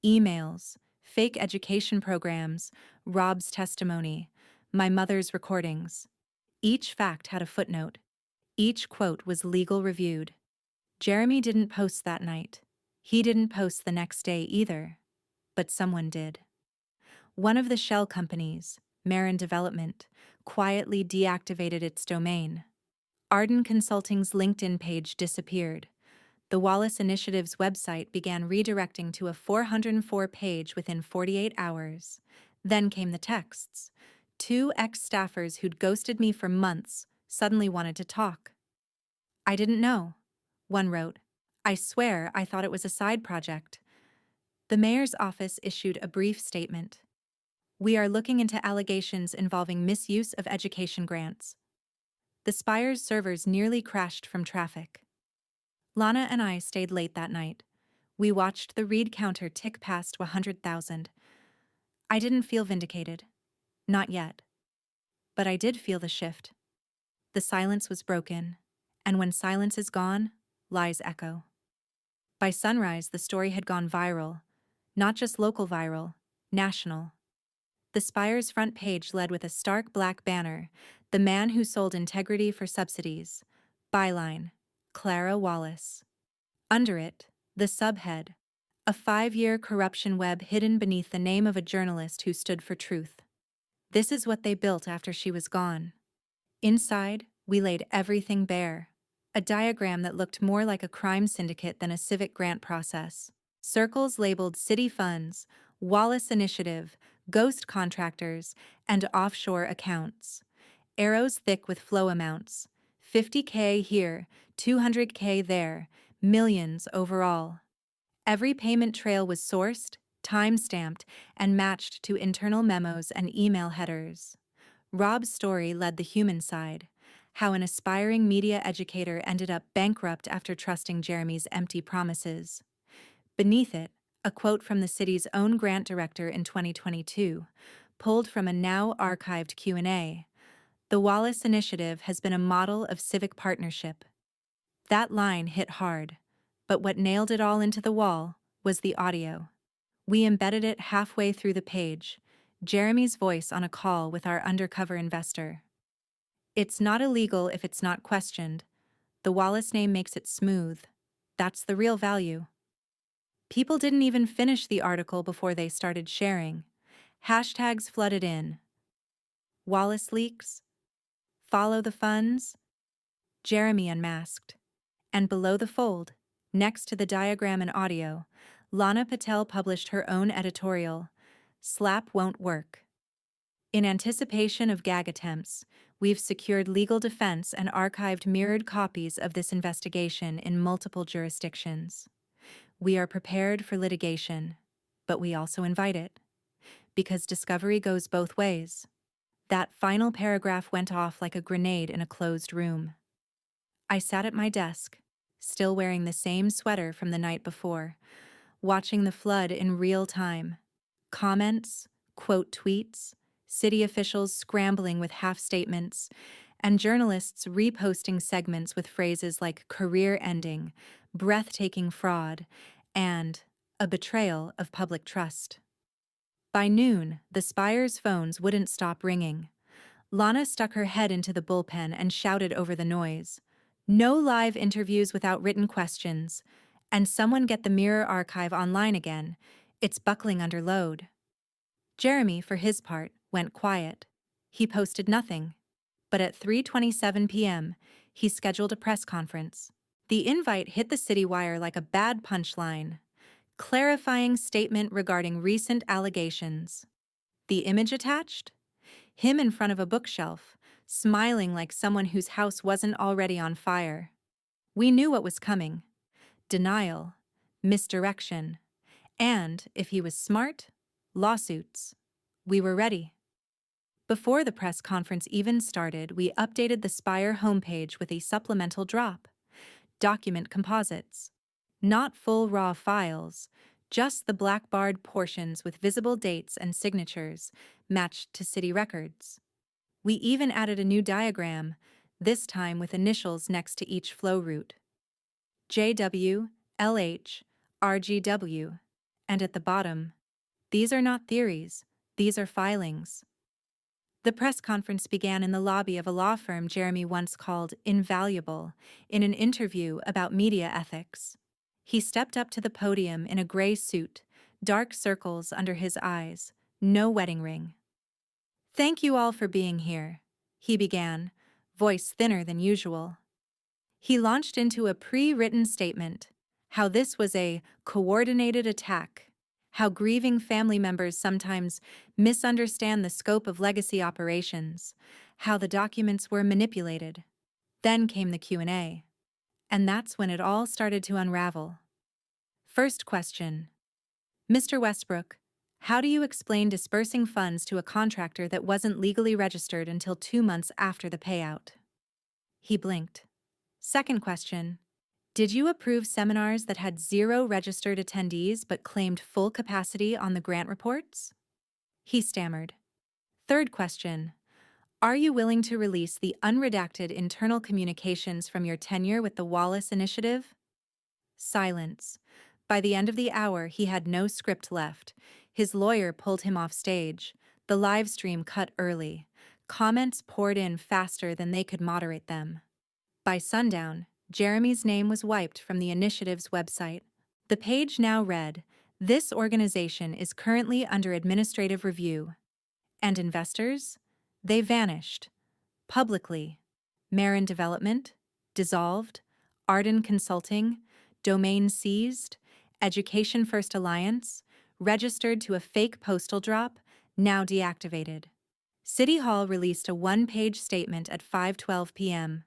Emails, fake education programs, Rob's testimony, my mother's recordings. Each fact had a footnote. Each quote was legal reviewed. Jeremy didn't post that night. He didn't post the next day either. But someone did. One of the shell companies, Marin Development, quietly deactivated its domain. Arden Consulting's LinkedIn page disappeared. The Wallace Initiative's website began redirecting to a 404 page within 48 hours. Then came the texts. 2 ex-staffers who'd ghosted me for months suddenly wanted to talk. "I didn't know," one wrote. "I swear I thought it was a side project." The mayor's office issued a brief statement. We are looking into allegations involving misuse of education grants. The Spire's servers nearly crashed from traffic. Lana and I stayed late that night. We watched the read counter tick past 100,000. I didn't feel vindicated. Not yet. But I did feel the shift. The silence was broken, and when silence is gone, lies echo. By sunrise, the story had gone viral. Not just local viral, national. The Spire's front page led with a stark black banner, "The Man Who Sold Integrity for Subsidies." Byline, Clara Wallace. Under it, the subhead, "A 5-year corruption web hidden beneath the name of a journalist who stood for truth." This is what they built after she was gone. Inside, we laid everything bare. A diagram that looked more like a crime syndicate than a civic grant process. Circles labeled city funds, Wallace Initiative, ghost contractors, and offshore accounts. Arrows thick with flow amounts. 50K here, 200K there, millions overall. Every payment trail was sourced, time-stamped, and matched to internal memos and email headers. Rob's story led the human side, how an aspiring media educator ended up bankrupt after trusting Jeremy's empty promises. Beneath it, a quote from the city's own grant director in 2022, pulled from a now-archived Q&A. "The Wallace Initiative has been a model of civic partnership." That line hit hard, but what nailed it all into the wall was the audio. We embedded it halfway through the page, Jeremy's voice on a call with our undercover investor. "It's not illegal if it's not questioned. The Wallace name makes it smooth. That's the real value." People didn't even finish the article before they started sharing. Hashtags flooded in. Wallace leaks. Follow the funds. Jeremy unmasked. And below the fold, next to the diagram and audio, Lana Patel published her own editorial, "Slap Won't Work." In anticipation of gag attempts, we've secured legal defense and archived mirrored copies of this investigation in multiple jurisdictions. We are prepared for litigation, but we also invite it. Because discovery goes both ways. That final paragraph went off like a grenade in a closed room. I sat at my desk, still wearing the same sweater from the night before, watching the flood in real time. Comments, quote tweets, city officials scrambling with half-statements, and journalists reposting segments with phrases like "career ending," "breathtaking fraud," and "a betrayal of public trust." By noon, the Spire's phones wouldn't stop ringing. Lana stuck her head into the bullpen and shouted over the noise, "No live interviews without written questions. And someone get the Mirror archive online again. It's buckling under load." Jeremy, for his part, went quiet. He posted nothing. But at 3:27 p.m., he scheduled a press conference. The invite hit the city wire like a bad punchline. Clarifying statement regarding recent allegations. The image attached? Him in front of a bookshelf, smiling like someone whose house wasn't already on fire. We knew what was coming. Denial, misdirection, and, if he was smart, lawsuits. We were ready. Before the press conference even started, we updated the Spire homepage with a supplemental drop. Document composites. Not full raw files, just the black-barred portions with visible dates and signatures, matched to city records. We even added a new diagram, this time with initials next to each flow route. JW, LH, RGW, and at the bottom, "These are not theories, these are filings." The press conference began in the lobby of a law firm Jeremy once called invaluable in an interview about media ethics. He stepped up to the podium in a gray suit, dark circles under his eyes, no wedding ring. "Thank you all for being here," he began, voice thinner than usual. He launched into a pre-written statement, how this was a coordinated attack, how grieving family members sometimes misunderstand the scope of legacy operations, how the documents were manipulated. Then came the Q&A. And that's when it all started to unravel. First question. Mr. Westbrook, how do you explain dispersing funds to a contractor that wasn't legally registered until 2 months after the payout? He blinked. Second question. Did you approve seminars that had 0 registered attendees but claimed full capacity on the grant reports? He stammered. Third question. Are you willing to release the unredacted internal communications from your tenure with the Wallace Initiative? Silence. By the end of the hour, he had no script left. His lawyer pulled him off stage. The live stream cut early. Comments poured in faster than they could moderate them. By sundown, Jeremy's name was wiped from the initiative's website. The page now read, "This organization is currently under administrative review." And investors? They vanished. Publicly. Marin Development? Dissolved. Arden Consulting? Domain seized. Education First Alliance? Registered to a fake postal drop? Now deactivated. City Hall released a one-page statement at 5:12 p.m.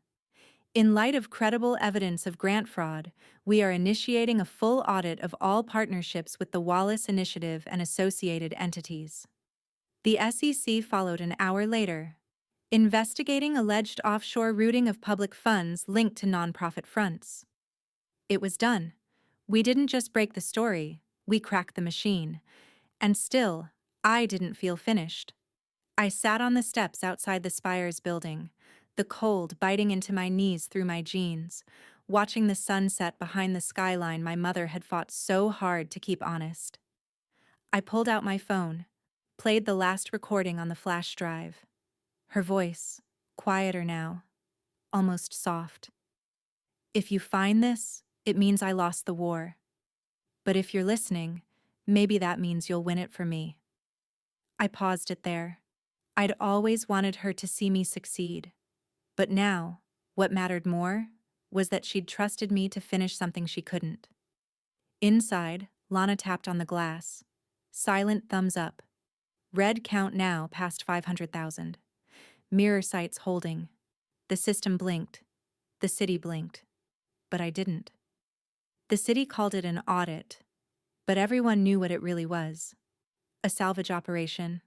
In light of credible evidence of grant fraud, we are initiating a full audit of all partnerships with the Wallace Initiative and associated entities. The SEC followed an hour later, investigating alleged offshore routing of public funds linked to nonprofit fronts. It was done. We didn't just break the story, we cracked the machine. And still, I didn't feel finished. I sat on the steps outside the Spires building, the cold biting into my knees through my jeans, watching the sunset behind the skyline my mother had fought so hard to keep honest. I pulled out my phone, played the last recording on the flash drive. Her voice, quieter now, almost soft. If you find this, it means I lost the war. But if you're listening, maybe that means you'll win it for me. I paused it there. I'd always wanted her to see me succeed. But now, what mattered more was that she'd trusted me to finish something she couldn't. Inside, Lana tapped on the glass. Silent thumbs up. Red count now past 500,000. Mirror sights holding. The system blinked. The city blinked. But I didn't. The city called it an audit, but everyone knew what it really was. A salvage operation.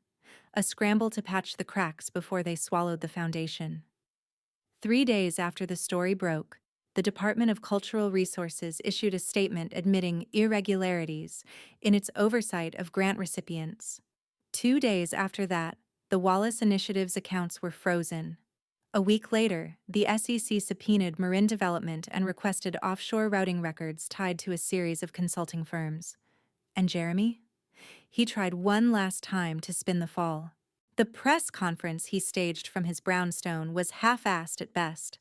A scramble to patch the cracks before they swallowed the foundation. 3 days after the story broke, the Department of Cultural Resources issued a statement admitting irregularities in its oversight of grant recipients. 2 days after that, the Wallace Initiative's accounts were frozen. A week later, the SEC subpoenaed Marin Development and requested offshore routing records tied to a series of consulting firms. And Jeremy? He tried one last time to spin the fall. The press conference he staged from his brownstone was half-assed at best,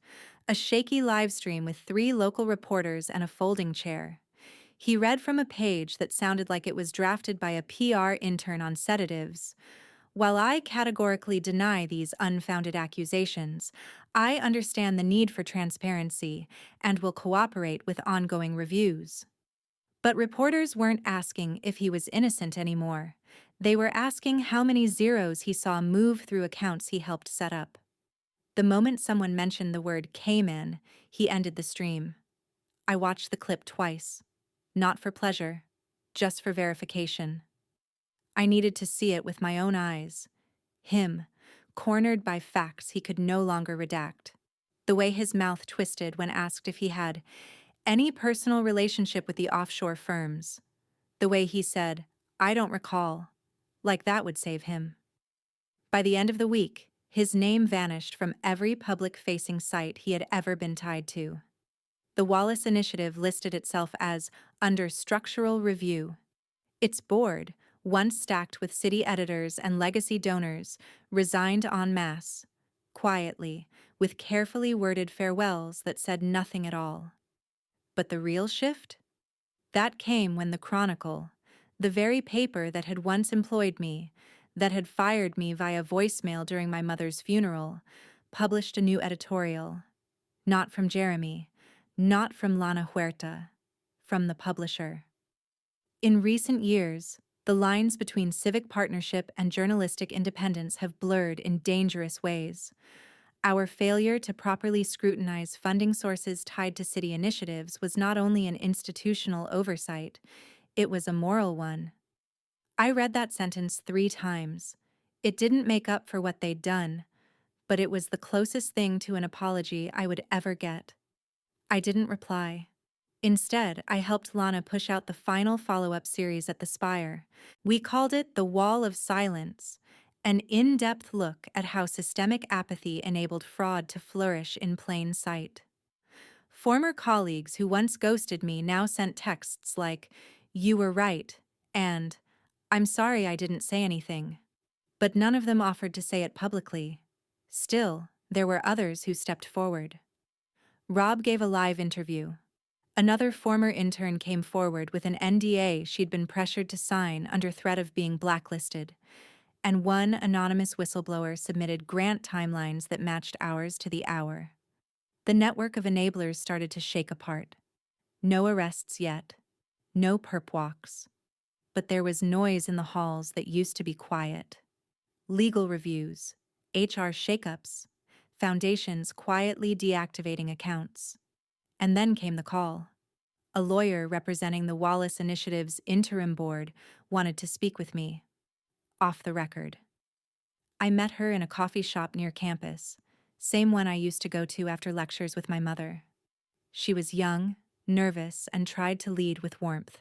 a shaky live stream with 3 local reporters and a folding chair. He read from a page that sounded like it was drafted by a PR intern on sedatives. While I categorically deny these unfounded accusations, I understand the need for transparency and will cooperate with ongoing reviews. But reporters weren't asking if he was innocent anymore. They were asking how many zeros he saw move through accounts he helped set up. The moment someone mentioned the word Cayman, he ended the stream. I watched the clip twice. Not for pleasure, just for verification. I needed to see it with my own eyes. Him, cornered by facts he could no longer redact. The way his mouth twisted when asked if he had any personal relationship with the offshore firms. The way he said, "I don't recall," like that would save him. By the end of the week, his name vanished from every public-facing site he had ever been tied to. The Wallace Initiative listed itself as under structural review. Its board, once stacked with city editors and legacy donors, resigned en masse, quietly, with carefully worded farewells that said nothing at all. But the real shift? That came when the Chronicle, the very paper that had once employed me, that had fired me via voicemail during my mother's funeral, published a new editorial. Not from Jeremy, not from Lana Huerta, from the publisher. In recent years, the lines between civic partnership and journalistic independence have blurred in dangerous ways. Our failure to properly scrutinize funding sources tied to city initiatives was not only an institutional oversight, it was a moral one. I read that sentence 3 times. It didn't make up for what they'd done, but it was the closest thing to an apology I would ever get. I didn't reply. Instead, I helped Lana push out the final follow-up series at the Spire. We called it The Wall of Silence, an in-depth look at how systemic apathy enabled fraud to flourish in plain sight. Former colleagues who once ghosted me now sent texts like, "You were right," and "I'm sorry I didn't say anything." But none of them offered to say it publicly. Still, there were others who stepped forward. Rob gave a live interview. Another former intern came forward with an NDA she'd been pressured to sign under threat of being blacklisted, and one anonymous whistleblower submitted grant timelines that matched ours to the hour. The network of enablers started to shake apart. No arrests yet, no perp walks, but there was noise in the halls that used to be quiet. Legal reviews, HR shakeups, foundations quietly deactivating accounts. And then came the call. A lawyer representing the Wallace Initiative's interim board wanted to speak with me. Off the record. I met her in a coffee shop near campus, same one I used to go to after lectures with my mother. She was young, nervous, and tried to lead with warmth.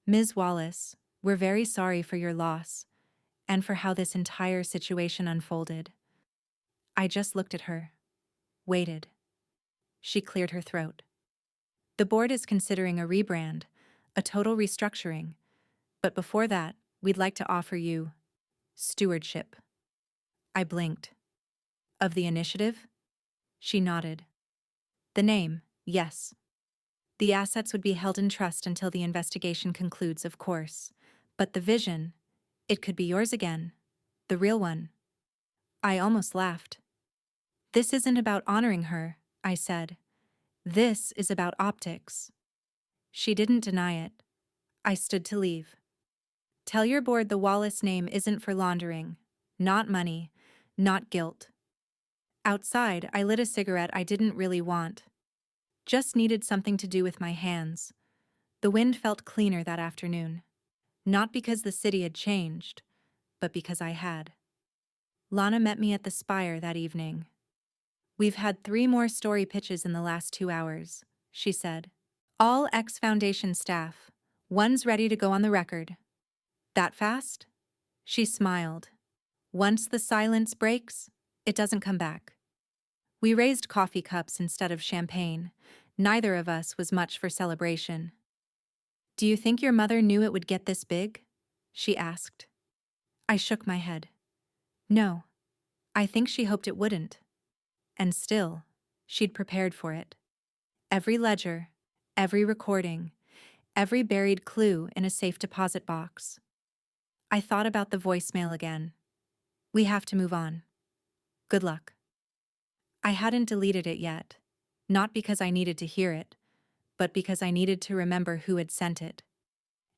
"Ms. Wallace, we're very sorry for your loss, and for how this entire situation unfolded." I just looked at her. Waited. She cleared her throat. "The board is considering a rebrand, a total restructuring, but before that, we'd like to offer you stewardship." I blinked. "Of the initiative?" She nodded. "The name, yes. The assets would be held in trust until the investigation concludes, of course. But the vision, it could be yours again. The real one." I almost laughed. "This isn't about honoring her," I said. "This is about optics." She didn't deny it. I stood to leave. "Tell your board the Wallace name isn't for laundering. Not money. Not guilt." Outside, I lit a cigarette I didn't really want. Just needed something to do with my hands. The wind felt cleaner that afternoon. Not because the city had changed, but because I had. Lana met me at the Spire that evening. "We've had 3 more story pitches in the last 2 hours," she said. "All ex-Foundation staff. One's ready to go on the record." "That fast?" She smiled. "Once the silence breaks, it doesn't come back." We raised coffee cups instead of champagne. Neither of us was much for celebration. "Do you think your mother knew it would get this big?" she asked. I shook my head. "No. I think she hoped it wouldn't." And still, she'd prepared for it. Every ledger, every recording, every buried clue in a safe deposit box. I thought about the voicemail again. "We have to move on. Good luck." I hadn't deleted it yet, not because I needed to hear it, but because I needed to remember who had sent it,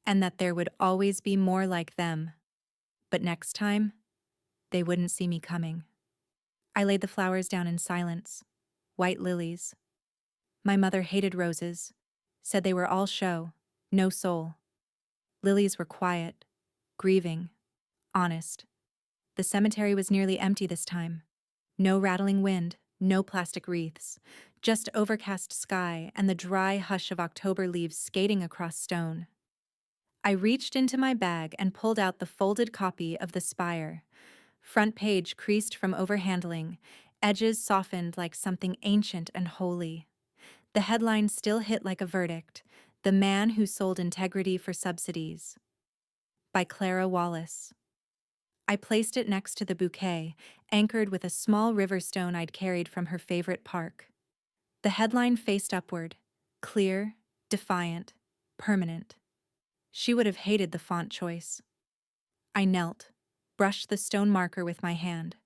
and that there would always be more like them. But next time, they wouldn't see me coming. I laid the flowers down in silence, white lilies. My mother hated roses, said they were all show, no soul. Lilies were quiet, grieving, honest. The cemetery was nearly empty this time. No rattling wind, no plastic wreaths, just overcast sky and the dry hush of October leaves skating across stone. I reached into my bag and pulled out the folded copy of The Spire. Front page creased from overhandling, edges softened like something ancient and holy. The headline still hit like a verdict: "The Man Who Sold Integrity for Subsidies." By Clara Wallace. I placed it next to the bouquet, anchored with a small river stone I'd carried from her favorite park. The headline faced upward, clear, defiant, permanent. She would have hated the font choice. I knelt, brushed the stone marker with my hand.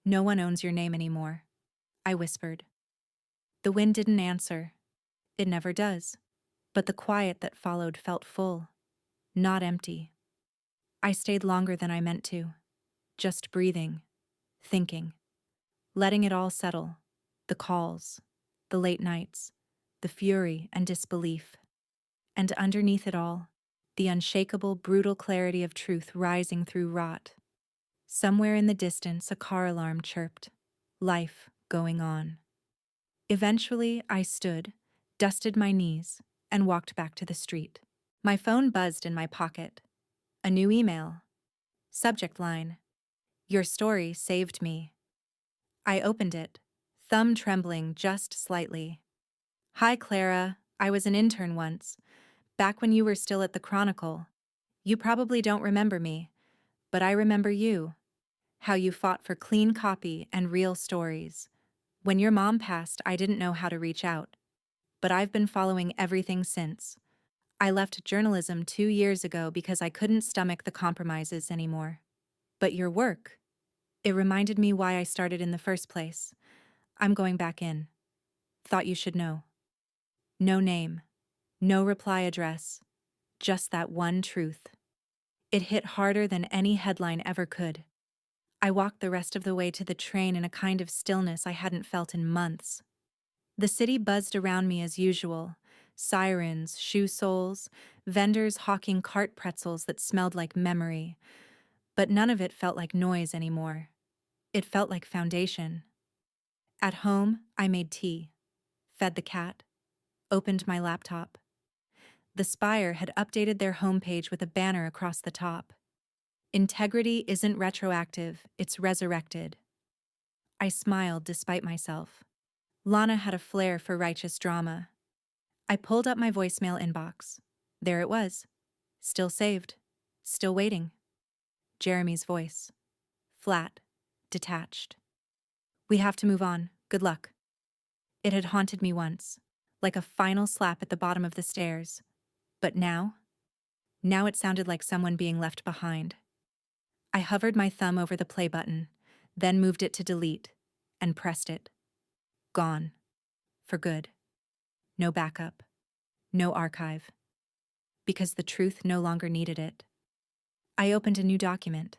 "No one owns your name anymore," I whispered. The wind didn't answer. It never does. But the quiet that followed felt full, not empty. I stayed longer than I meant to, just breathing, thinking, letting it all settle: the calls, the late nights, the fury and disbelief. And underneath it all, the unshakable, brutal clarity of truth rising through rot. Somewhere in the distance, a car alarm chirped. Life going on. Eventually, I stood, dusted my knees, and walked back to the street. My phone buzzed in my pocket. A new email. Subject line: Your story saved me. I opened it, thumb trembling just slightly. Hi, Clara. I was an intern once, back when you were still at the Chronicle. You probably don't remember me, but I remember you. How you fought for clean copy and real stories. When your mom passed, I didn't know how to reach out, but I've been following everything since. I left journalism 2 years ago because I couldn't stomach the compromises anymore. But your work, it reminded me why I started in the first place. I'm going back in. Thought you should know. No name, no reply address, just that one truth. It hit harder than any headline ever could. I walked the rest of the way to the train in a kind of stillness I hadn't felt in months. The city buzzed around me as usual. Sirens, shoe soles, vendors hawking cart pretzels that smelled like memory. But none of it felt like noise anymore. It felt like foundation. At home, I made tea, fed the cat, opened my laptop. The Spire had updated their homepage with a banner across the top. Integrity isn't retroactive, it's resurrected. I smiled despite myself. Lana had a flair for righteous drama. I pulled up my voicemail inbox. There it was. Still saved. Still waiting. Jeremy's voice. Flat. Detached. We have to move on. Good luck. It had haunted me once, like a final slap at the bottom of the stairs. But now? Now it sounded like someone being left behind. I hovered my thumb over the play button, then moved it to delete, and pressed it. Gone. For good. No backup. No archive. Because the truth no longer needed it. I opened a new document,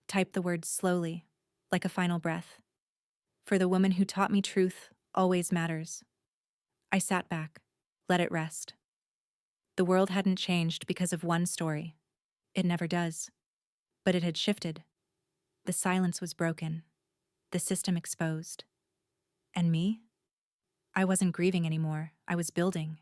typed the words slowly, like a final breath. For the woman who taught me truth always matters. I sat back, let it rest. The world hadn't changed because of one story. It never does. But it had shifted. The silence was broken. The system exposed. And me? I wasn't grieving anymore. I was building.